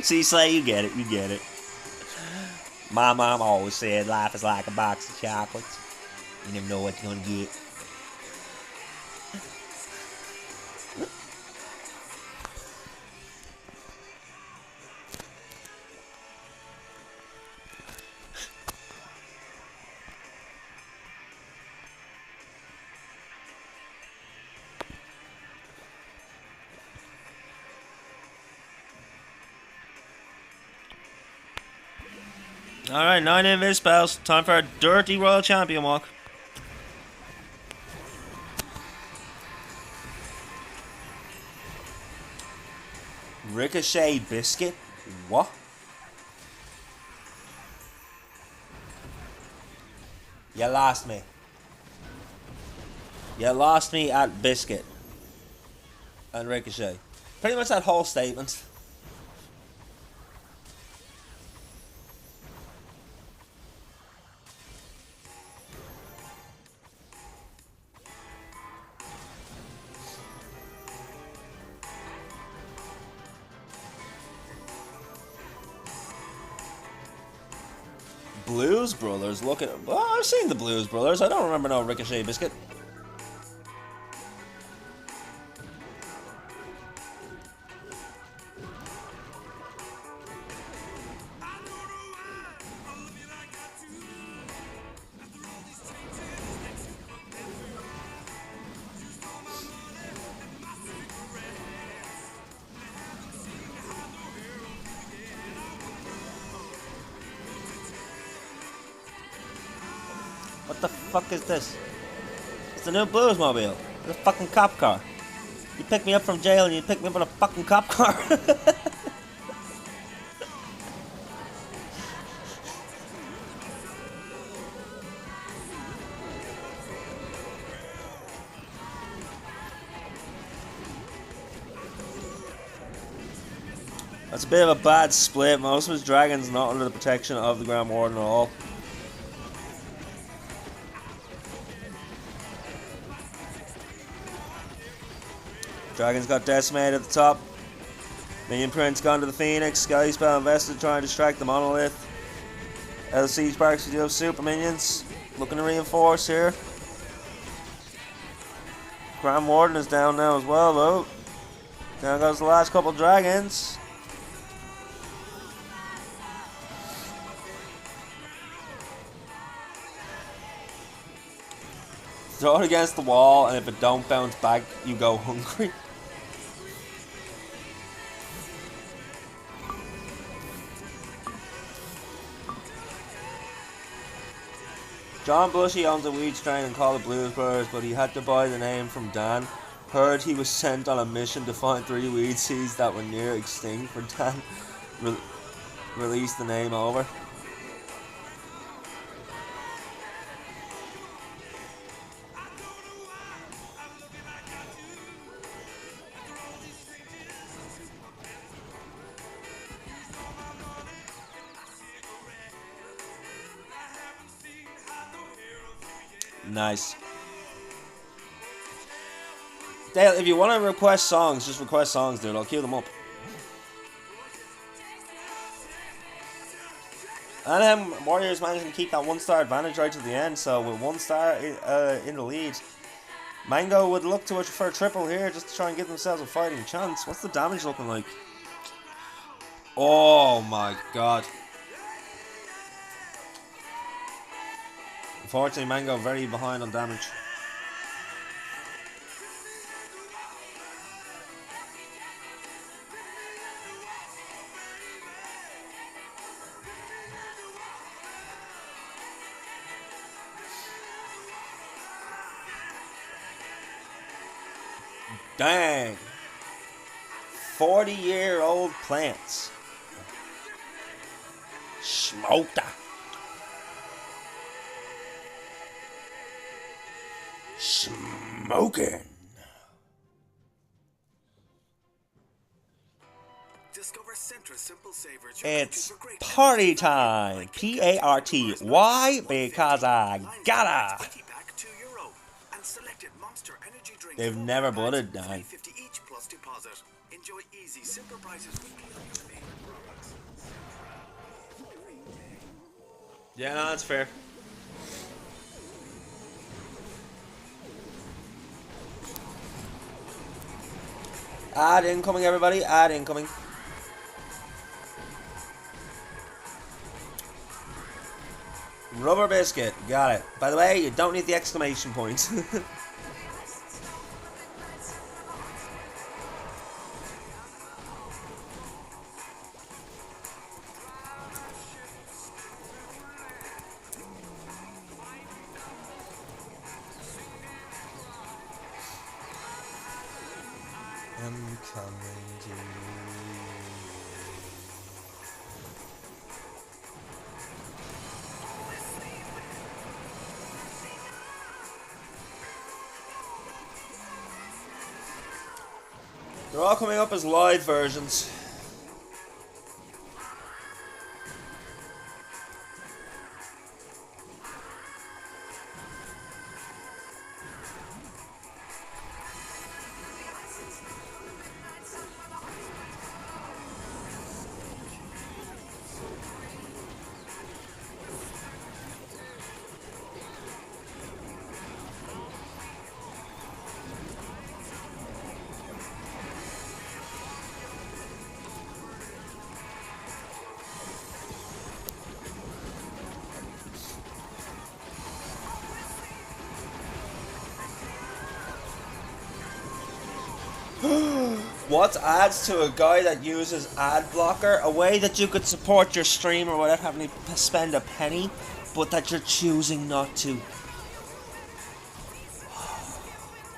S1: See, Slay, you get it, you get it. My mom always said life is like a box of chocolates. You never know what you're gonna get.
S5: Alright, 9 invis spells. Time for a dirty Royal Champion walk. Ricochet Biscuit? What? You lost me. You lost me at Biscuit. And Ricochet. Pretty much that whole statement. Blues Brothers, look at... Oh, I've seen the Blues Brothers. I don't remember no Ricochet Biscuit. What the fuck is this? It's the new Bluesmobile. It's a fucking cop car. You pick me up from jail and you pick me up in a fucking cop car. That's a bit of a bad split. Most of his dragons not under the protection of the Grand Warden at all. Dragons got decimated at the top. Minion Prince gone to the Phoenix. Sky Spell invested trying to distract the Monolith. LC Sparks, we do have super minions. Looking to reinforce here. Grand Warden is down now as well though. Down goes the last couple dragons. Throw it against the wall, and if it don't bounce back, you go hungry. John Bushy owns a weed strain and called the Blues Brothers, but he had to buy the name from Dan. Heard he was sent on a mission to find 3 weed seeds that were near extinct, for Dan released the name over. Nice. Dale, if you want to request songs, just request songs, dude. I'll queue them up. And Warriors managing to keep that 1-star advantage right to the end. So with 1 star in the lead, Mango would look to it for a triple here just to try and give themselves a fighting chance. What's the damage looking like? Oh my god. Unfortunately, Mango very behind on damage. Dang. 40-year-old plants. Smoked her. Smoking. It's party time. P-A-R-T. Because I gotta. They've never blooded down. Yeah, no, that's fair. Ad incoming, everybody. Ad incoming. Rubber biscuit. Got it. By the way, you don't need the exclamation point. They're all coming up as live versions. What adds to a guy that uses ad blocker? A way that you could support your streamer without having to spend a penny, but that you're choosing not to.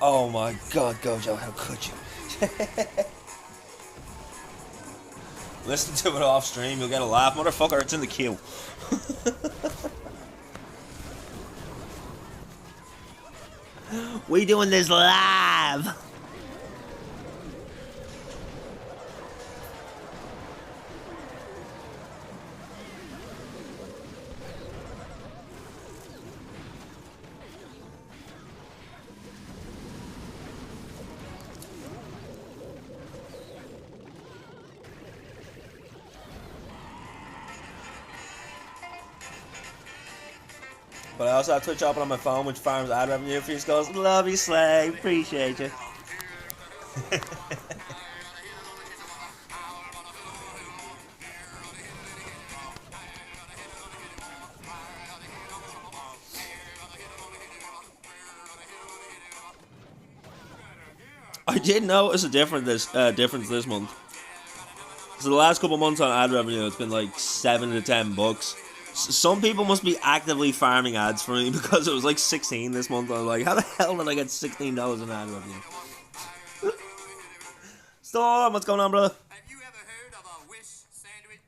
S5: Oh my god, Gojo, how could you? Listen to it off stream, you'll get a laugh. Motherfucker, it's in the queue. We doing this live. But I also have Twitch open on my phone, which farms ad revenue for you. Goes, love you, Slay. Appreciate you. I did notice a difference this month. So the last couple months on ad revenue, it's been like $7 to $10. Some people must be actively farming ads for me because it was like 16 this month. I was like, how the hell did I get $16 in ad revenue? Storm, what's going on, brother?
S3: Have you ever heard of a wish sandwich?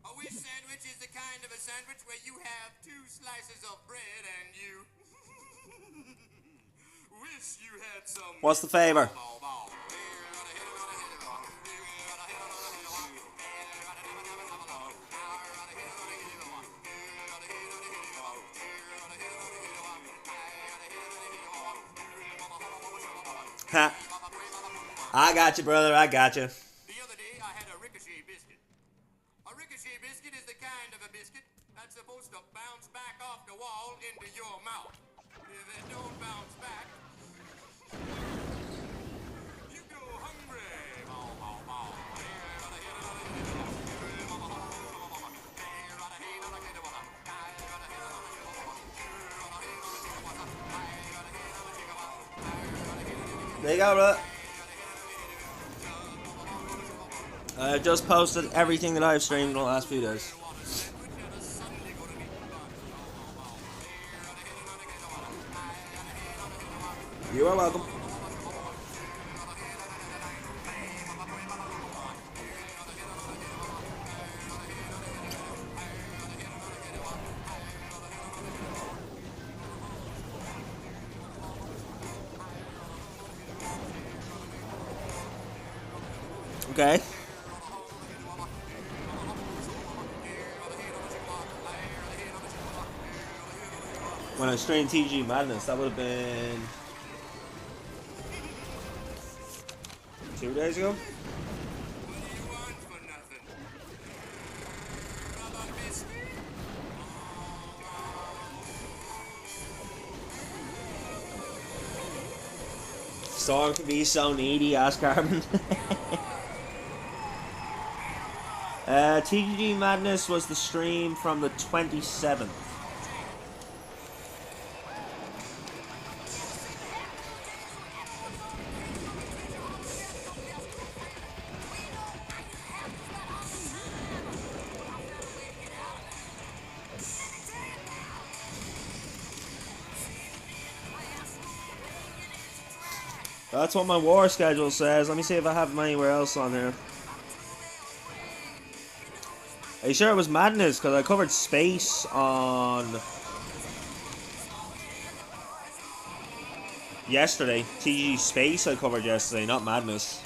S3: A wish sandwich is the kind of a sandwich where you have 2 slices of bread and you wish you had some.
S5: What's the favor? Ha. I got you, brother. I got you.
S3: The other day I had a ricochet biscuit. A ricochet biscuit is the kind of a biscuit that's supposed to bounce back off the wall into your mouth. If it don't bounce back, you go hungry.
S5: There you go, brother. I just posted everything that I've streamed in the last few days. You are welcome. Okay. When I streamed TG Madness, that would have been 2 days ago. Storm can be so needy, ask Carbon. TGG Madness was the stream from the 27th. That's what my war schedule says. Let me see if I have them anywhere else on here. Are you sure it was Madness? Because I covered Space on yesterday. TG Space I covered yesterday, not Madness.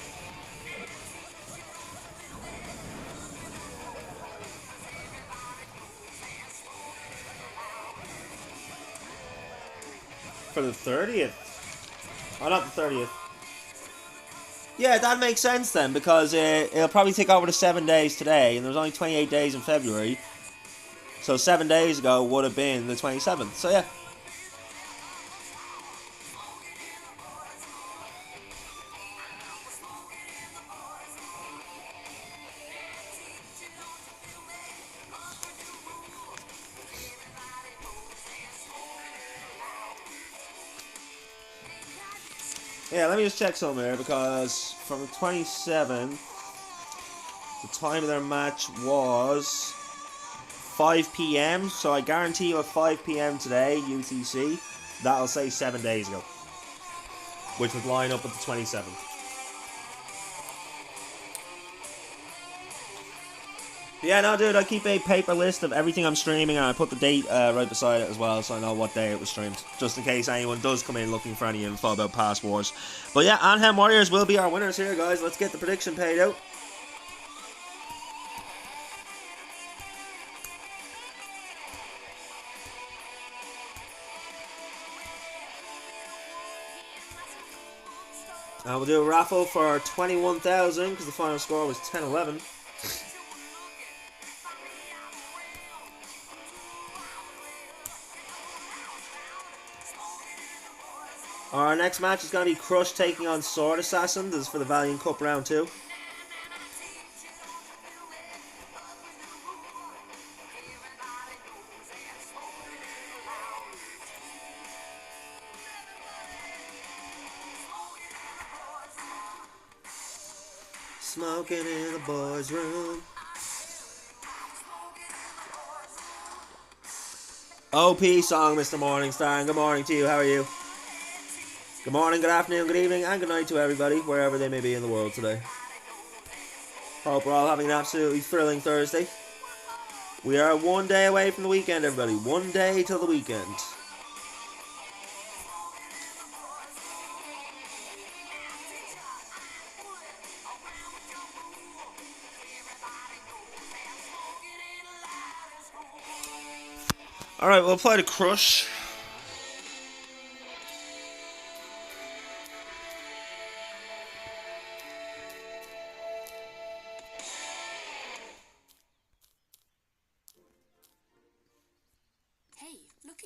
S1: for the 30th. Oh, not the 30th.
S5: Yeah, that makes sense then, because it'll probably take over the 7 days today, and there's only 28 days in February. So 7 days ago would have been the 27th. So yeah. Yeah, let me just check something here, because from the 27th, the time of their match was 5 p.m. So I guarantee you at 5 p.m. today, UTC, that'll say 7 days ago, which would line up with the 27th. Yeah, no, dude, I keep a paper list of everything I'm streaming, and I put the date right beside it as well, so I know what day it was streamed, just in case anyone does come in looking for any info about past wars. But yeah, Anhem Warriors will be our winners here, guys. Let's get the prediction paid out. We'll do a raffle for 21,000 because the final score was 10-11. Our next match is going to be Crush taking on Sword Assassin. This is for the Valiant Cup Round 2. Smoking in the boys' room. OP song, Mr. Morningstar, and good morning to you. How are you? Good morning, good afternoon, good evening, and good night to everybody, wherever they may be in the world today. Hope we're all having an absolutely thrilling Thursday. We are 1 day away from the weekend, everybody. 1 day till the weekend. Alright, we'll apply the Crush.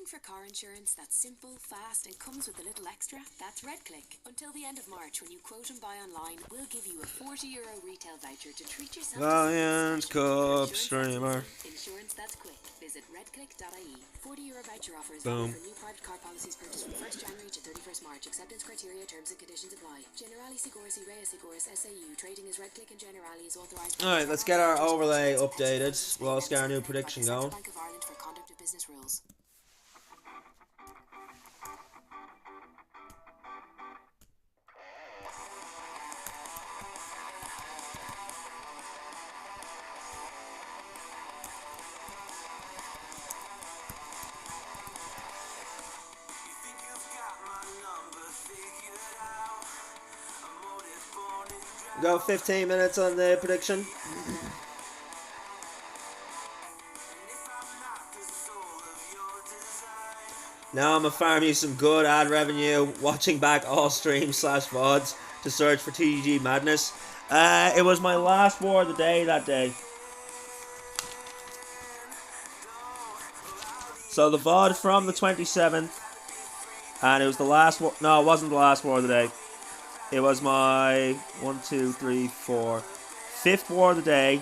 S6: For car insurance that's simple, fast, and comes with a little extra? That's RedClick. Until the end of March, when you quote and buy online, we'll give you a €40 retail voucher to treat yourself.
S5: Valiant Cup Streamer.
S6: Insurance that's quick. Visit redclick.ie. €40 voucher offer is
S5: Boom.
S6: valid for new private car policies purchased from 1st January to 31st March. Acceptance criteria, terms and conditions apply. Generali Seguros y Reyes Seguros SAU. Trading is RedClick and Generali is authorized.
S5: Alright, let's get our overlay updated. We'll also get our new prediction going.
S6: Bank of Ireland for conduct of business rules.
S5: We got 15 minutes on the prediction. Now I'm gonna farm you some good ad revenue, watching back all streams / VODs to search for TGG Madness. It was my last war of the day that day. So the VOD from the 27th, and it was the last war. No, it wasn't the last war of the day. It was my 5th war of the day.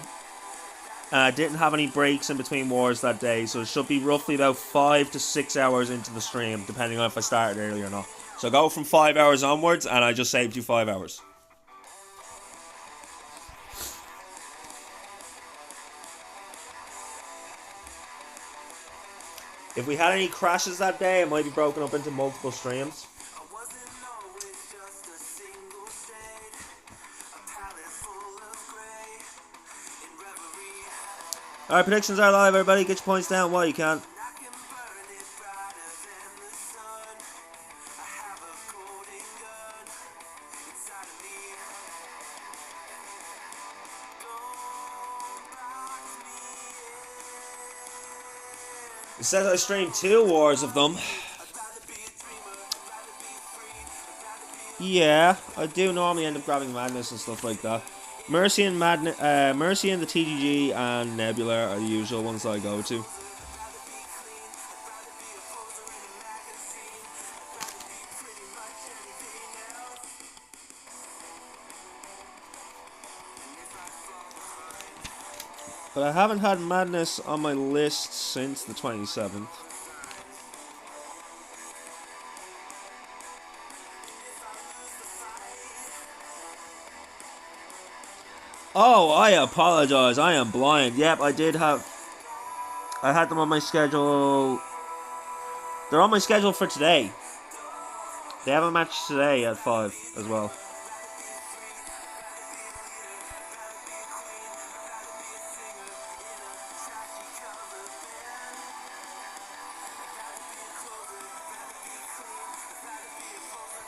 S5: Didn't have any breaks in between wars that day, so it should be roughly about 5 to 6 hours into the stream, depending on if I started early or not. So go from 5 hours onwards, and I just saved you 5 hours. If we had any crashes that day, it might be broken up into multiple streams. Alright, predictions are live, everybody. Get your points down while you can. It says I streamed 2 wars of them. Yeah, I do normally end up grabbing Madness and stuff like that. Mercy and Mercy and the TGG and Nebula are the usual ones that I go to. But I haven't had Madness on my list since the 27th. Oh, I apologize. I am blind. Yep, I had them on my schedule. They're on my schedule for today. They have a match today at 5 as well.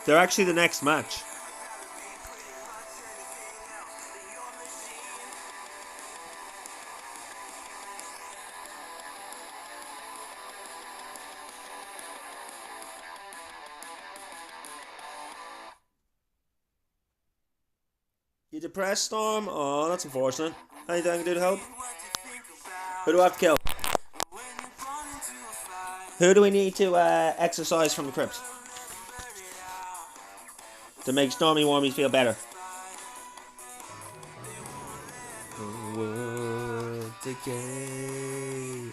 S5: They're actually the next match. You depressed, Storm? Oh, that's unfortunate. Anything I can do to help? Who do I have to kill? Who do we need to exercise from the crypt to make Stormy Wormies feel better? The world decay.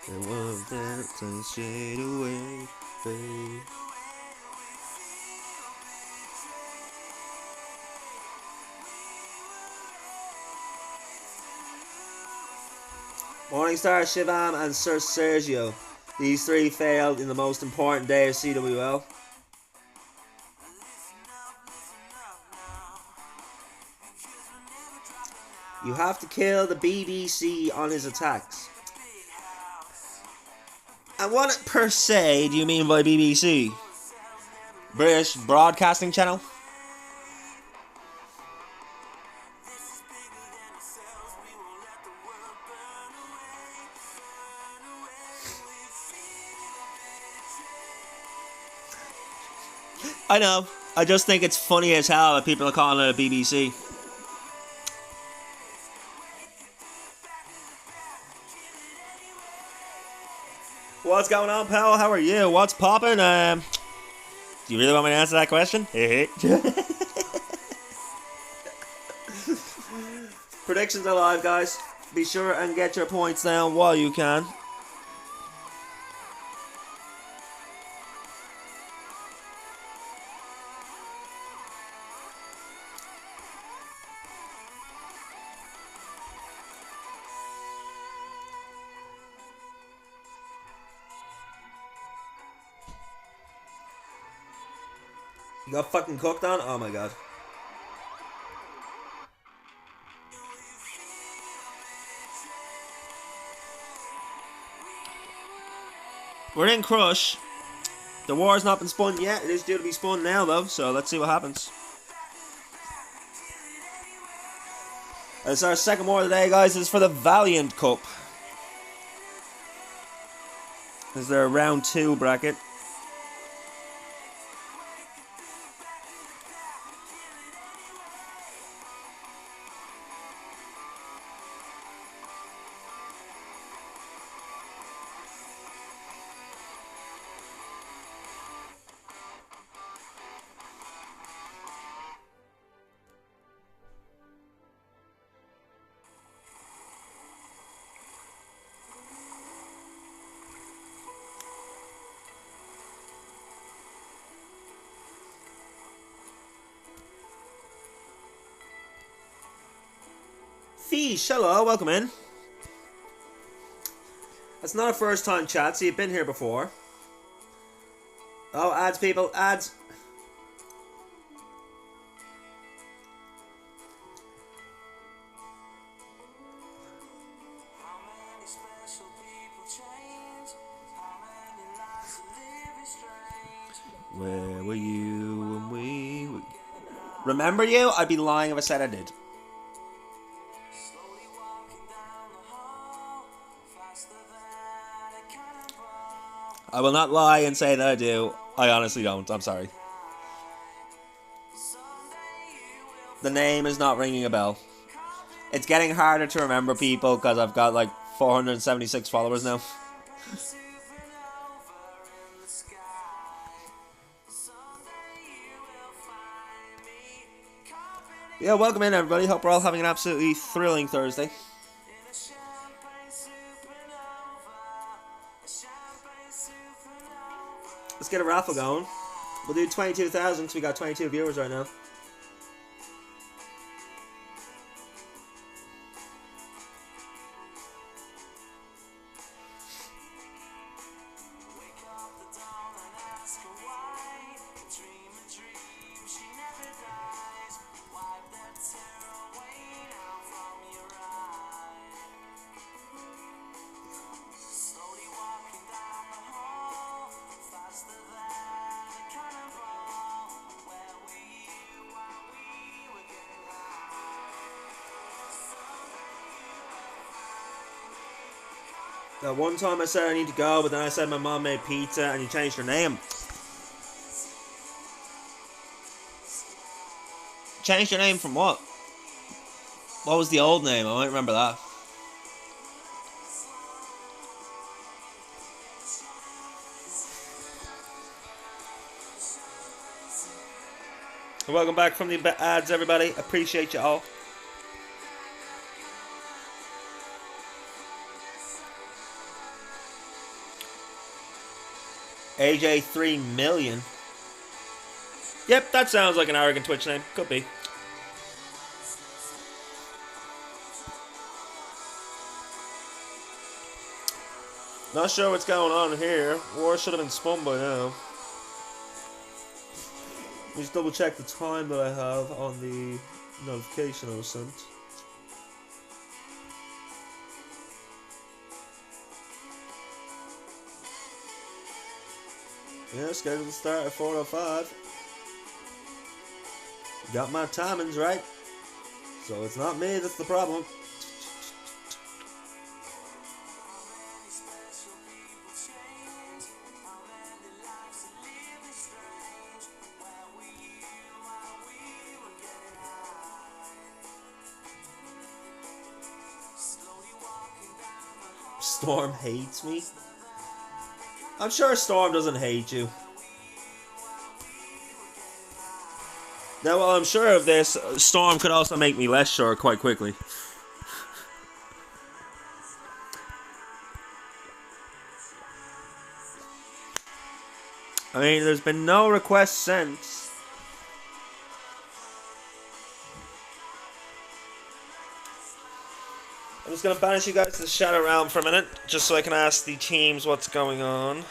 S5: The world that shade away, fade. Morningstar, Shivam, and Sir Sergio. These three failed in the most important day of CWL. You have to kill the BBC on his attacks. And what per se do you mean by BBC? British Broadcasting Channel? I know. I just think it's funny as hell that people are calling it a BBC. What's going on, pal? How are you? What's poppin'? Do you really want me to answer that question? Predictions are live, guys. Be sure and get your points down while you can. You got fucking cooked on? Oh my god. We're in Crush. The war's not been spun yet. It is due to be spun now though, so let's see what happens. It's our second war of the day, guys. This is for the Valiant Cup. This is their round 2 bracket. Fish, hello, welcome in. That's not a first time chat, so you've been here before. Oh, ads, people, ads. Where were you when we were... Remember you? I'd be lying if I said I did. I will not lie and say that I do. I honestly don't. I'm sorry. The name is not ringing a bell. It's getting harder to remember people because I've got like 476 followers now. Yeah, welcome in everybody. Hope we're all having an absolutely thrilling Thursday. Let's get a raffle going. We'll do 22,000 because we got 22 viewers right now. That one time I said I need to go, but then I said my mom made pizza and you changed her name. Changed your name from what? What was the old name? I might remember that. Welcome back from the ads, everybody. Appreciate you all. AJ 3 million. Yep, that sounds like an arrogant Twitch name. Could be. Not sure what's going on here. War should have been spun by now. Let me just double check the time that I have on the notification I was sent. Yeah, scheduled to start at 4:05. Got my timings right. So it's not me that's the problem. Storm hates me. I'm sure Storm doesn't hate you. Now, while I'm sure of this, Storm could also make me less sure quite quickly. I mean, there's been no requests sent. I'm just going to banish you guys to the Shadow Realm for a minute, just so I can ask the teams what's going on.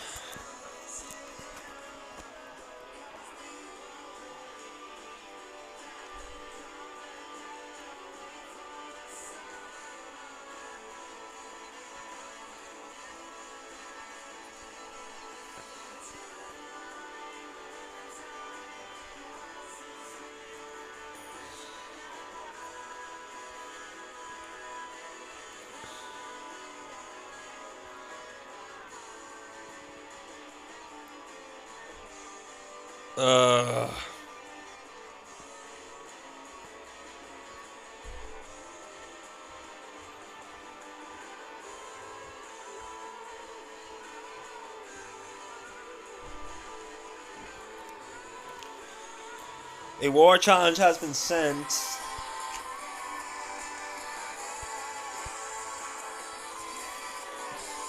S5: A war challenge has been sent.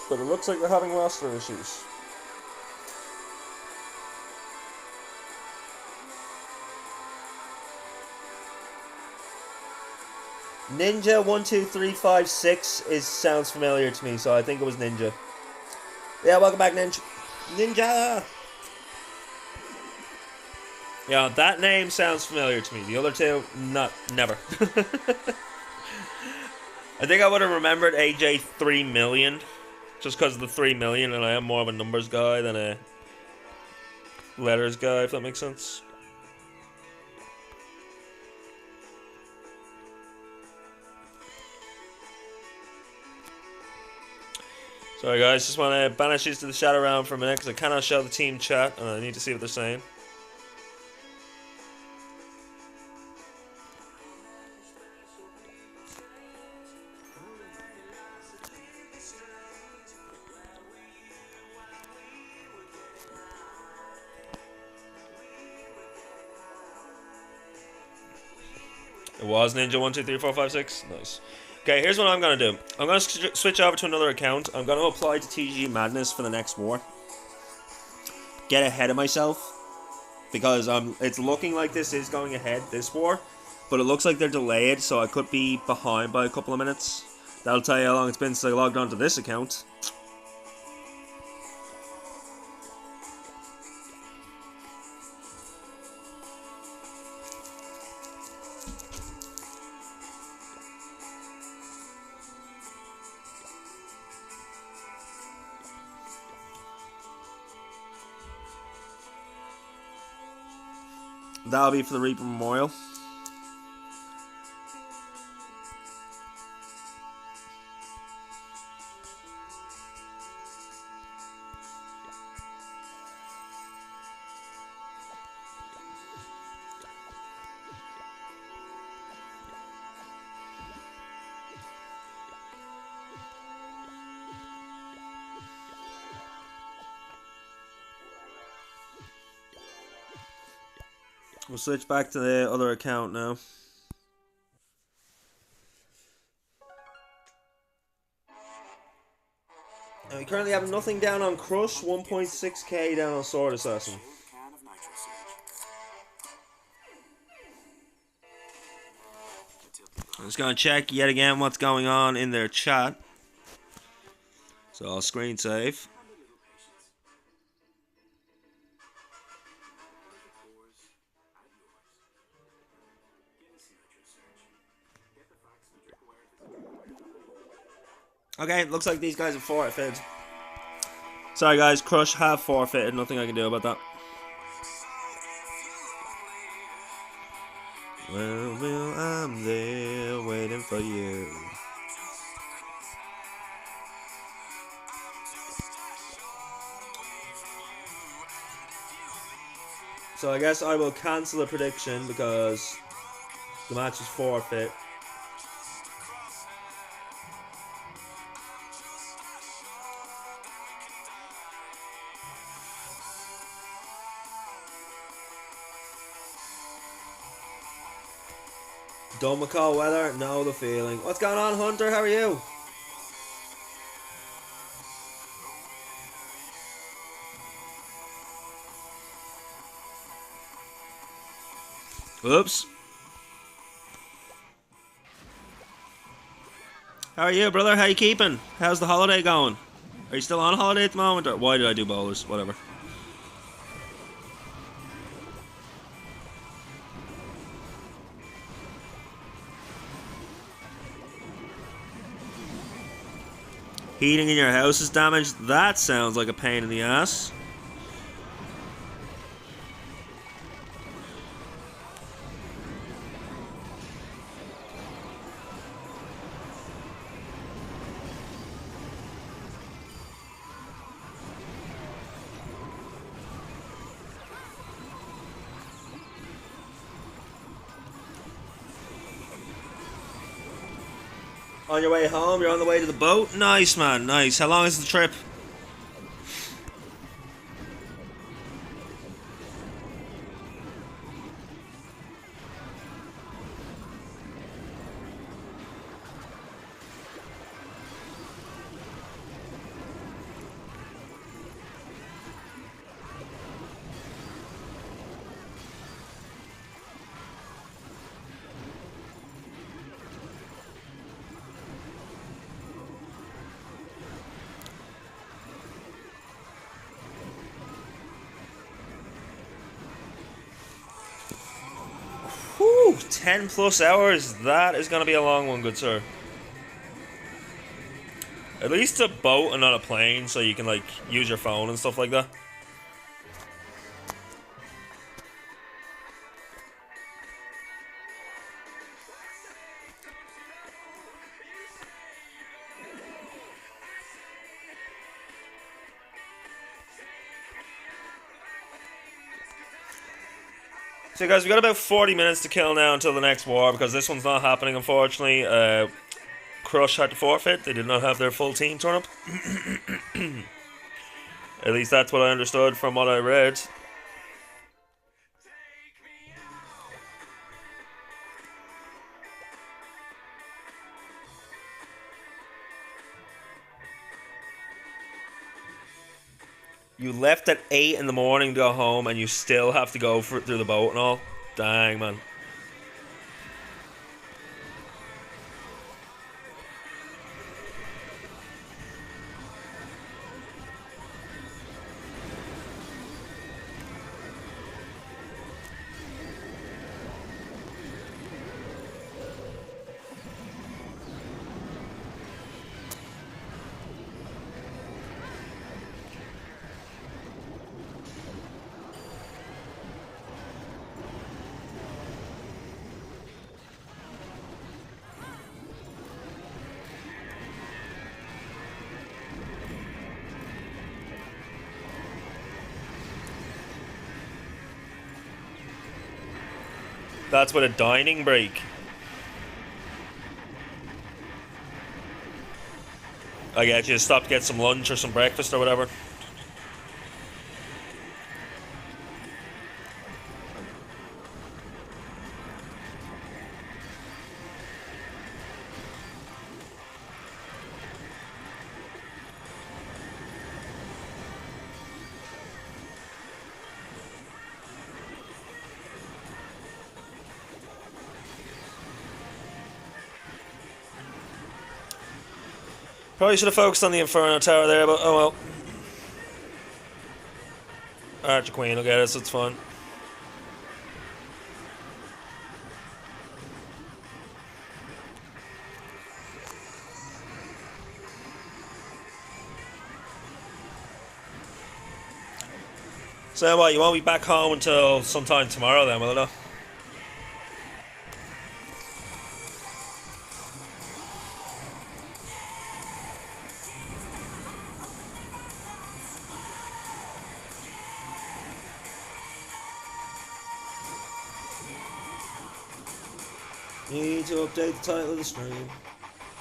S5: But it looks like they're having roster issues. Ninja12356 sounds familiar to me, so I think it was Ninja. Yeah, welcome back, Ninja. Ninja! Yeah, that name sounds familiar to me. The other two, never. I think I would have remembered AJ 3 million, just because of the 3 million, and I am more of a numbers guy than a letters guy, if that makes sense. Sorry guys, just want to banish these to the shadow round for a minute because I cannot show the team chat and I need to see what they're saying. It was Ninja 123456. Nice. Okay, here's what I'm gonna do. I'm gonna switch over to another account. I'm gonna apply to TG Madness for the next war. Get ahead of myself because it's looking like this is going ahead this war, but it looks like they're delayed, so I could be behind by a couple of minutes. That'll tell you how long it's been since I logged onto this account. That'll be for the Reaper Memorial. We'll switch back to the other account now. And we currently have nothing down on Crush, 1.6k down on Sword Assassin. I'm just going to check yet again what's going on in their chat. So I'll screen save. Okay, looks like these guys have forfeited. Sorry guys, Crush have forfeited. Nothing I can do about that. Well, I'm there waiting for you. So I guess I will cancel the prediction because the match is forfeit. Don't McCall weather, know the feeling. What's going on, Hunter? How are you? Oops. How are you, brother? How you keeping? How's the holiday going? Are you still on holiday at the moment? Or why did I do bowlers? Whatever. Heating in your house is damaged? That sounds like a pain in the ass. On your way home, you're on the way to the boat? Nice, man, nice. How long is the trip? Whew, 10 plus hours. That is going to be a long one, good sir. At least a boat and not a plane, so you can like use your phone and stuff like that.
S1: So guys, we got about 40 minutes to kill now until the next war, because this one's not happening, unfortunately. Crush had to forfeit. They did not have their full team turn up. At least that's what I understood from what I read. You left at 8 in the morning to go home, and you still have to go through the boat and all. Dang, man. That's with a dining break. I get you to stop to get some lunch or some breakfast or whatever. Probably should have focused on the Inferno Tower there, but oh well. Archer Queen will get us, it's fun. So what, you won't be back home until sometime tomorrow then, will it not? Need to update the title of the stream.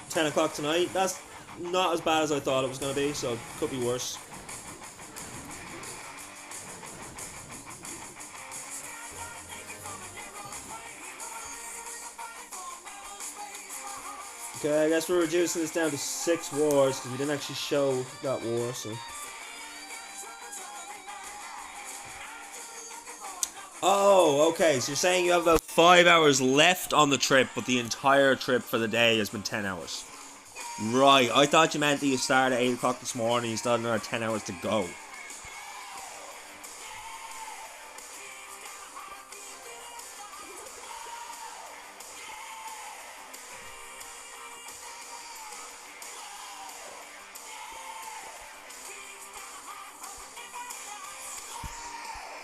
S1: 10 o'clock tonight. That's not as bad as I thought it was going to be, so it could be worse. Okay, I guess we're reducing this down to 6 wars, because we didn't actually show that war, so... Oh, okay, so you're saying you have about 5 hours left on the trip, but the entire trip for the day has been 10 hours. Right, I thought you meant that you started at 8 o'clock this morning and you still had another 10 hours to go.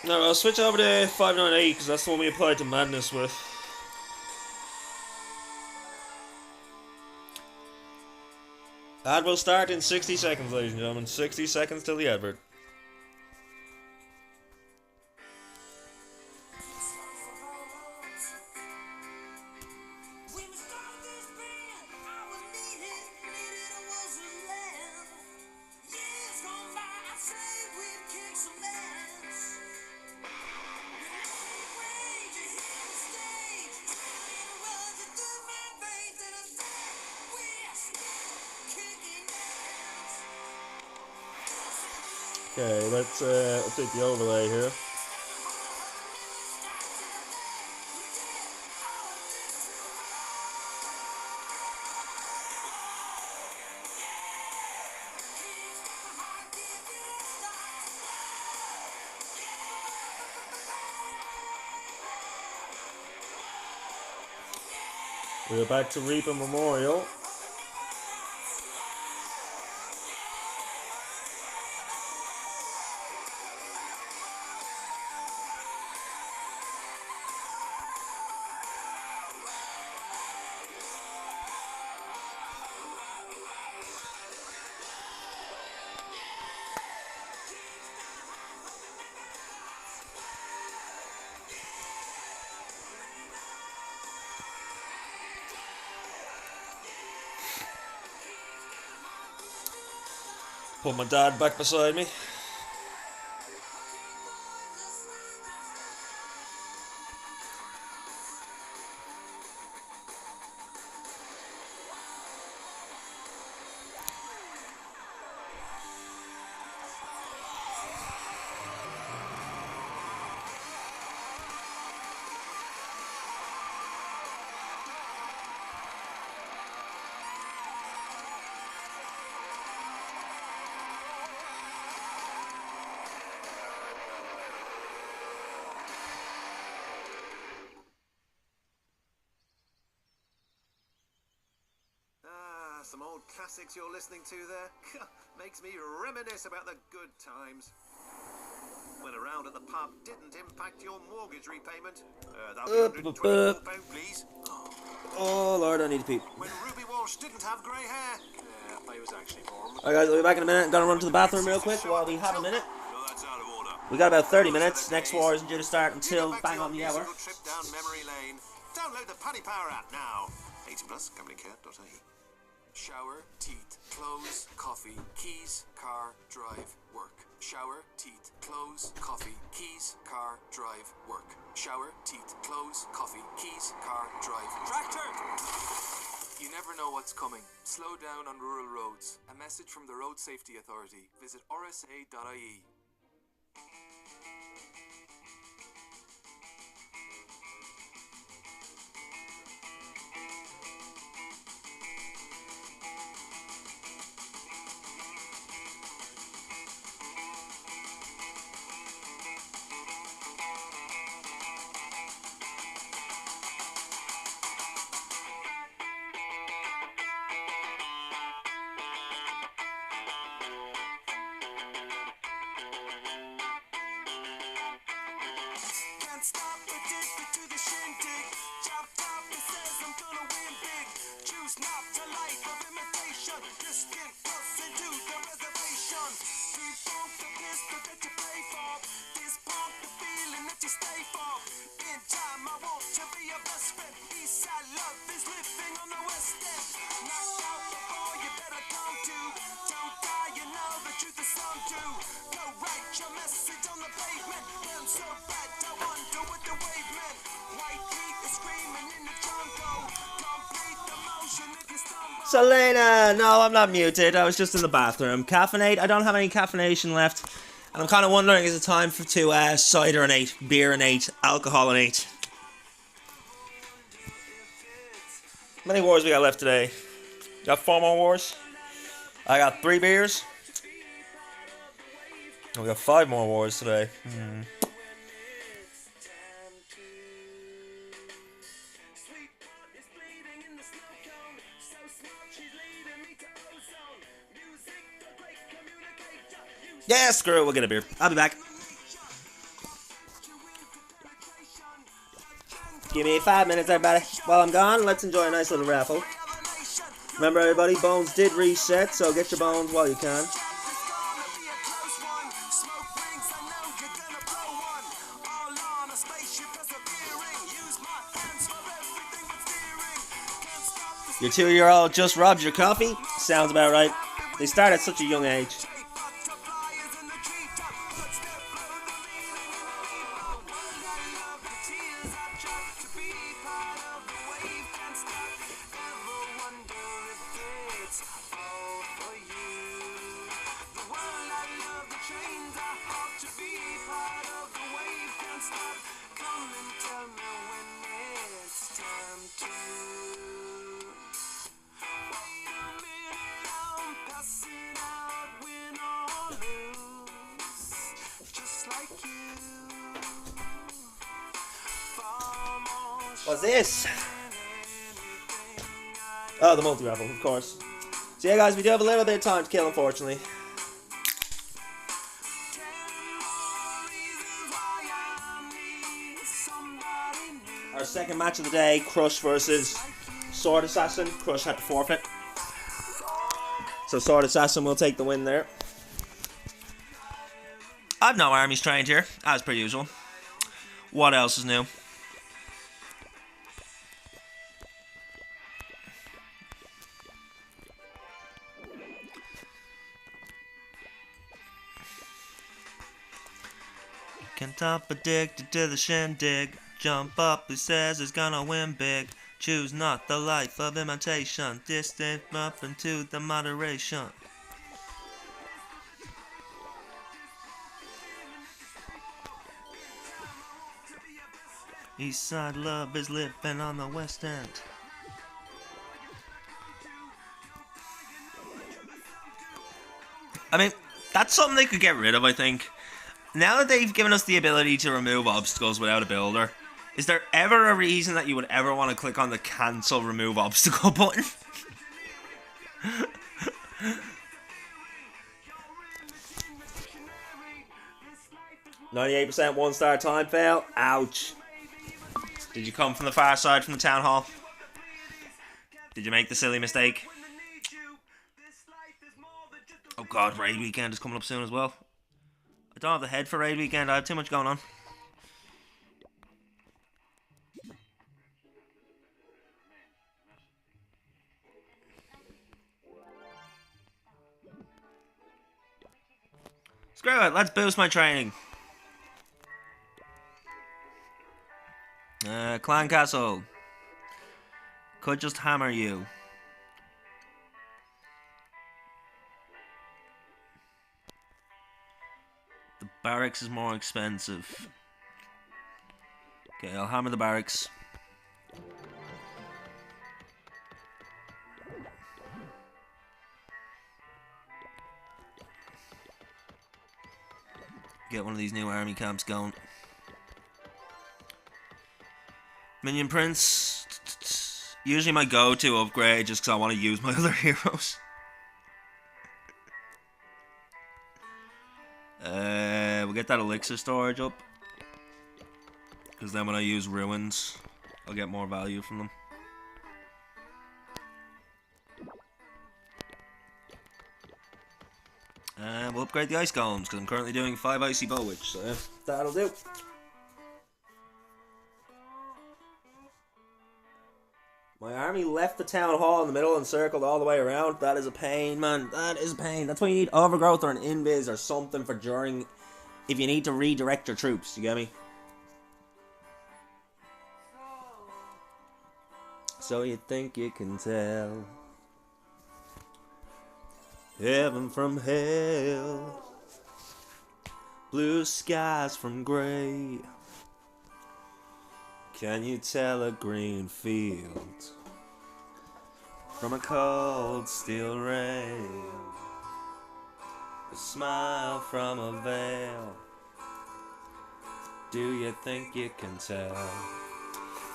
S1: No, I'll switch over to 598 because that's the one we applied to Madness with. Ad will start in 60 seconds, ladies and gentlemen. 60 seconds till the advert. Okay, let's update the overlay here. We're back to Reaper Memorial. Put my dad back beside me.
S3: Some old classics you're listening to there. Makes me reminisce about the good times. When a round at the pub didn't impact your mortgage repayment. That'll be £124, please.
S1: Oh Lord, I need to pee.
S3: When Ruby Walsh didn't have grey hair. I was actually born.
S1: Alright guys, we'll be back in a minute. I'm gonna run to the bathroom real quick while we have a minute.
S3: No, that's out of order.
S1: We got about 30 minutes. Next war isn't due to start until bang on the hour.
S3: Trip down memory lane. Download the Paddy Power app now. 18 plus, companycare.ie.
S7: Shower, teeth, clothes, coffee, keys, car, drive, work. Shower, teeth, clothes, coffee, keys, car, drive, work. Shower, teeth, clothes, coffee, keys, car, drive. Tractor! You never know what's coming. Slow down on rural roads. A message from the Road Safety Authority. Visit rsa.ie.
S3: Can't stop addicted to the shindig. Chop top, it says I'm gonna win big. Choose not to life of imitation. Just get closer to the reservation. Deep funk the pistol that you play for. This punk the feeling that you stay for. In time I want to be your best friend. Eastside love is living on the west end. Knocked out before you better come to. Don't die, you know the truth is some do. Go write your message on the pavement. I'm so bad, I wonder what the wave meant. White heat is screaming in the jungle. Complete the motion if you stumble.
S1: Selena! No, I'm not muted. I was just in the bathroom. Caffeinate. I don't have any caffeination left. And I'm kind of wondering, is it time to cider and 8, beer and 8, alcohol and 8? How many wars we got left today? Got 4 more wars. I got 3 beers. And we got 5 more wars today. Yeah, screw it, we'll get a beer. I'll be back. Give me 5 minutes, everybody. While I'm gone, let's enjoy a nice little raffle. Remember, everybody, bones did reset, so get your bones while you can. Your 2-year-old just robbed your coffee? Sounds about right. They start at such a young age. What's this? Oh, the multi-raffle, of course. So yeah, guys, we do have a little bit of time to kill, unfortunately. Our second match of the day, Crush versus Sword Assassin. Crush had to forfeit. So Sword Assassin will take the win there. I've no armies trained here, as per usual. What else is new?
S5: Can't up addicted to the shindig. Jump up, he says he's gonna win big. Choose not the life of imitation. Distant up into the moderation. Eastside love is living on the West End. I mean, that's something they could get rid of, I think. Now that they've given us the ability to remove obstacles without a builder, is there ever a reason that you would ever want to click on the cancel remove obstacle button? 98% 1-star time fail. Ouch. Did you come from the far side from the town hall? Did you make the silly mistake? Oh god, Raid Weekend is coming up soon as well. I don't have the head for Raid Weekend, I have too much going on. Screw it, let's boost my training. Clan Castle. Could just hammer you. The barracks is more expensive. Okay, I'll hammer the barracks. Get one of these new army camps going. Minion Prince. Usually my go-to upgrade just because I want to use my other heroes. We'll get that elixir storage up. Because then when I use ruins, I'll get more value from them. And we'll upgrade the ice golems because I'm currently doing 5 icy bow witch, so that'll do. My army left the town hall in the middle and circled all the way around. That is a pain, man. That is a pain. That's why you need overgrowth or an invis or something for during, if you need to redirect your troops. You get me? So you think you can tell heaven from hell, blue skies from gray. Can you tell a green field from a cold steel rail? A smile from a veil. Do you think you can tell?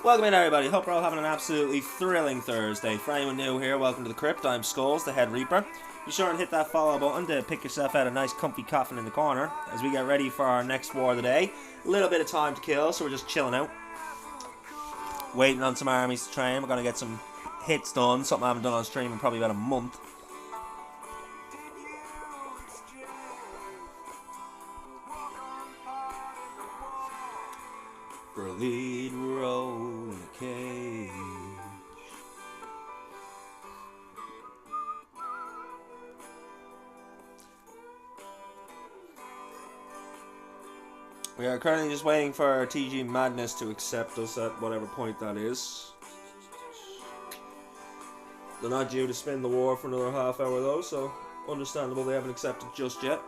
S5: Welcome in, everybody. Hope we're all having an absolutely thrilling Thursday. For anyone new here, welcome to the crypt. I'm Skulls, the Head Reaper. Be sure and hit that follow button to pick yourself out a nice comfy coffin in the corner as we get ready for our next war of the day. A little bit of time to kill, so we're just chilling out. Waiting on some armies to train. We're going to get some hits done. Something I haven't done on stream in probably about a month. For a lead role in a cage. We are currently just waiting for our TG Madness to accept us at whatever point that is. They're not due to spin the war for another half hour though, so understandable they haven't accepted just yet.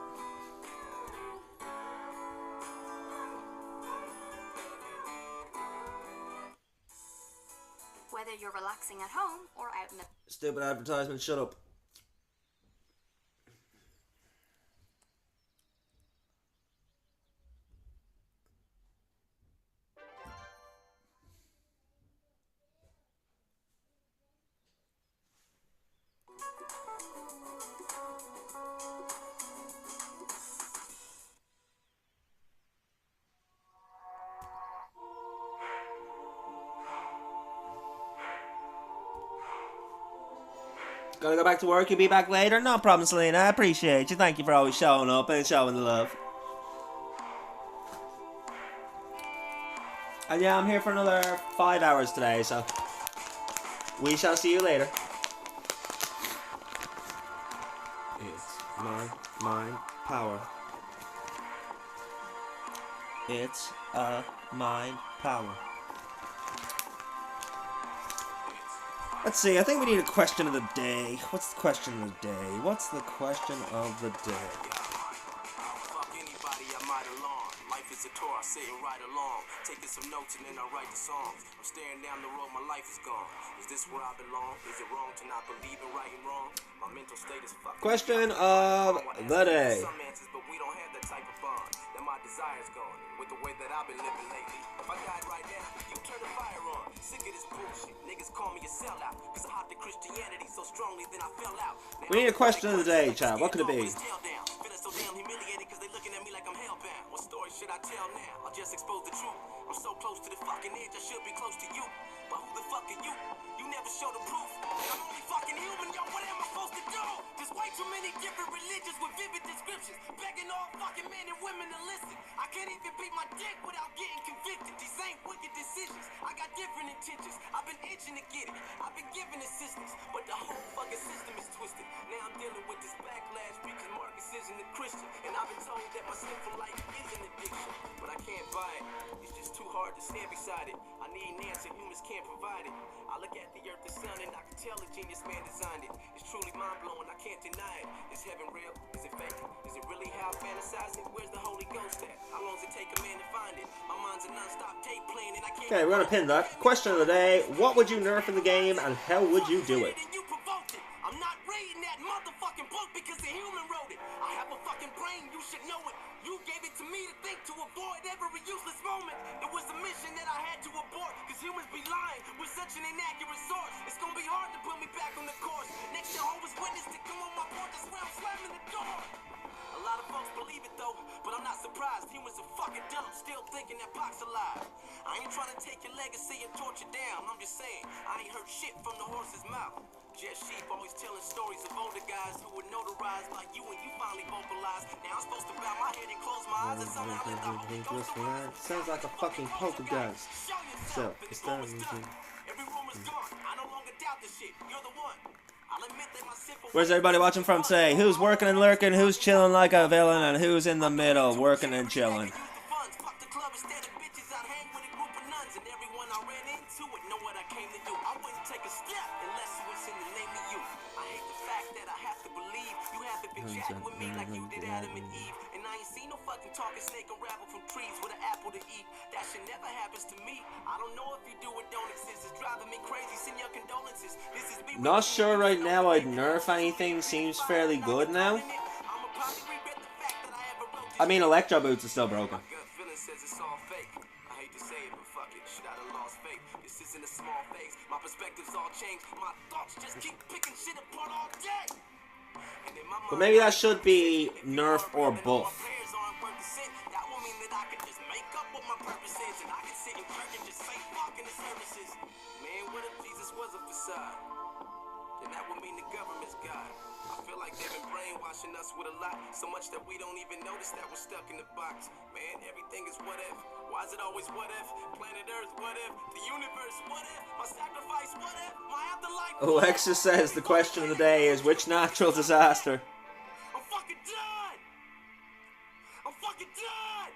S2: Whether you're relaxing at home or out in the...
S5: Stupid advertisement, shut up. Gonna go back to work, you'll be back later? No problem, Selena, I appreciate you. Thank you for always showing up and showing the love. And yeah, I'm here for another 5 hours today, so we shall see you later. It's my mind power. It's a mind power. Let's see, I think we need a question of the day. What's the question of the day? What's the question of the day?
S7: Fuck anybody I might alarm. Life is a tour, I sit and ride along. Taking some notes and then I write the songs. I'm staring down the road, my life is gone. Is this where I belong? Is it wrong to not believe in right and wrong? My mental state is fucking.
S5: Question of the day.
S7: Some answers, but we don't have that type of bond. That my desire's gone with the way that I've been living lately. If I died right now, you turn the fire on. Sick of this bullshit. Niggas call me a sellout. Cause I hopped to Christianity so strongly, then I fell out. Now
S5: We need a question of the day, Chad. What could it be?
S7: Feeling so damn humiliated cause they looking at me like I'm hellbound. What story should I tell now? I'll just expose the truth. I'm so close to the fucking edge, I should be close to you. But who the fuck are you? You never show the proof. And I'm only fucking human, yo, what am I supposed to do? There's way too many different religions with vivid descriptions. Begging all fucking men and women to listen. I can't even beat my dick without getting convicted. These ain't wicked decisions. I got different intentions. I've been itching to get it. I've been giving assistance. But the whole fucking system is twisted. Now I'm dealing with this backlash because Marcus isn't a Christian. And I've been told that my sinful life is an addiction. But I can't buy it. It's just too hard to stand beside it. I need an answer, humans can't provide it. I look at the earth, the sun, and I can tell a genius man designed it. It's truly mind-blowing, I can't deny it. Is heaven real? Is it fake? Is it really how I fantasize it? Where's the Holy Ghost at? How long does it take a man to find it? My mind's a non-stop tape playing and I can't...
S5: Okay, we're gonna pin that. Question of the day. What would you nerf in the game and how would you do it?
S7: You provoked it. I'm not reading that motherfucking book because a human wrote it. I have a fucking brain, you should know it. You gave it to me to think to avoid every useless moment. It was a mission that I had to abort because humans be lying with such an inaccurate source. It's gonna be hard to put me back on the course. Next Jehovah's Witness to come on my porch, that's where I'm slamming the door. A lot of folks believe it though, but I'm not surprised. Humans are fucking dumb, still thinking that Pac's alive. I ain't trying to take your legacy and torture down. I'm just saying, I ain't heard shit from the horse's mouth. Just sheep always telling stories of older guys who were notarized like you when you finally vocalized. Now I'm supposed to bow my head and close my eyes and somehow let the Holy Ghost arise.
S5: Sounds like a fucking poltergeist.
S7: Show yourself, and it's almost done. Every rumor's gone. I no longer doubt this shit. You're the one. I'll admit that my simple...
S5: Where's everybody watching from today? Who's working and lurking? Who's chilling like a villain? And who's in the middle, working and chilling?
S7: Fuck the club instead of bitches. I'd hang with a group of nuns and everyone I ran into it know what I came to do. I wouldn't take a step unless it was in the name of you. I hate the fact that I have to believe you haven't been chatting with me like you did Adam and Eve. And I ain't seen no fucking talking snake unravel from trees with an apple to eat. That shit never happens to me. I don't know if you do it, don't exist. It's driving me crazy. Send your condolences. This is me.
S5: Not sure right now I'd nerf anything. Seems fairly good now. I mean, Electro Boots is still broken.
S7: Gut feeling says it's all fake. I hate to say it, but fuck it. Shit, I done lost faith. This isn't a small phase. My perspective's all changed. My thoughts just keep picking shit apart all day. And in my
S5: But maybe that should be nerf or buff.
S7: prayers aren't worth the cent. That will mean that I can just make up what my purpose is. And I can sit in church and just say fuck in the services. Man, what if Jesus was a facade? Then that would mean the government's God. I feel like they've been brainwashing us with a lot. So much that we don't even notice that we're stuck in the box. Man, everything is what if. Why is it always what if? Planet Earth, what if? The universe, what if? My sacrifice, what if? My afterlife, what if?
S5: Alexa says the question of the day is which natural disaster?
S7: I'm fucking done! I'm fucking done!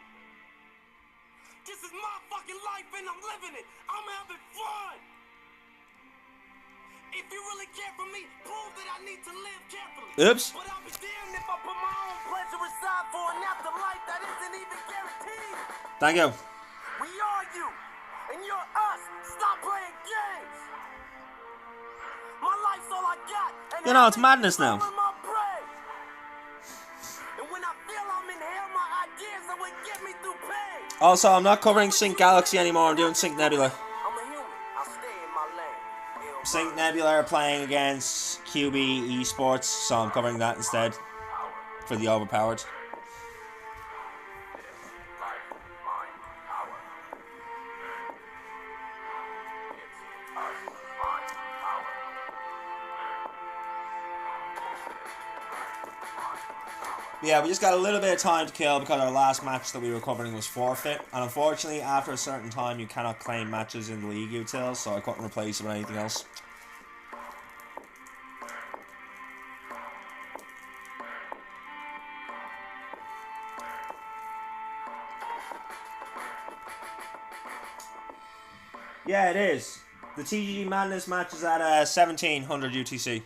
S7: This is my fucking life and I'm living it! I'm having fun! If you really care for me, prove that I need to live carefully.
S5: Oops.
S7: But I'll be damned if I put my own pleasure aside for an afterlife that isn't even guaranteed.
S5: Thank you.
S7: We are you, and you're us. Stop playing games. My life's all I got. And
S5: You know, it's madness now.
S7: And when I feel I'm in hell, my ideas are what get me through pain.
S5: Also, I'm not covering Sync Galaxy anymore. I'm doing Sync Nebula.
S7: I'm a human. I'll stay in my lane.
S5: Sync Nebula are playing against QB Esports, so I'm covering that instead for the overpowered. Yeah, we just got a little bit of time to kill because our last match that we were covering was forfeit. And unfortunately, after a certain time, you cannot claim matches in the League Util, so I couldn't replace it with anything else.
S1: Yeah, it is. The TGG Madness match is at 1700 UTC.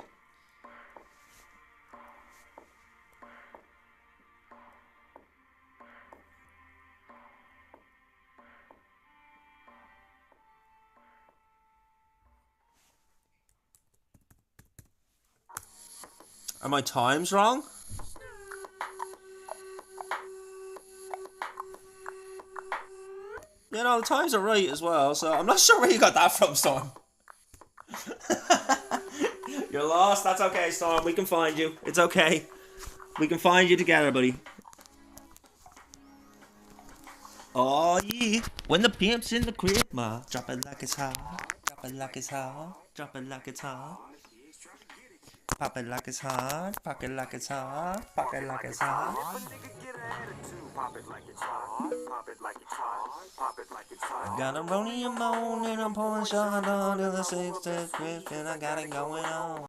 S1: Are my times wrong? You know, the times are right as well, so I'm not sure where you got that from, Storm. You're lost, that's okay, Storm. We can find you. It's okay. We can find you together, buddy. Oh, yeah. When the pimp's in the crib, ma, drop it like it's hot. Drop it like it's hot. Drop it like it's hot. Pop it like it's hot. Pop it like it's hot. Pop it like it's hot.
S3: Pop it like it's hot. Pop it like it's hot. Pop it like it's hot.
S1: Got a rolling your moan and I'm pouring shot on till the 6th to 5th and I got it going on.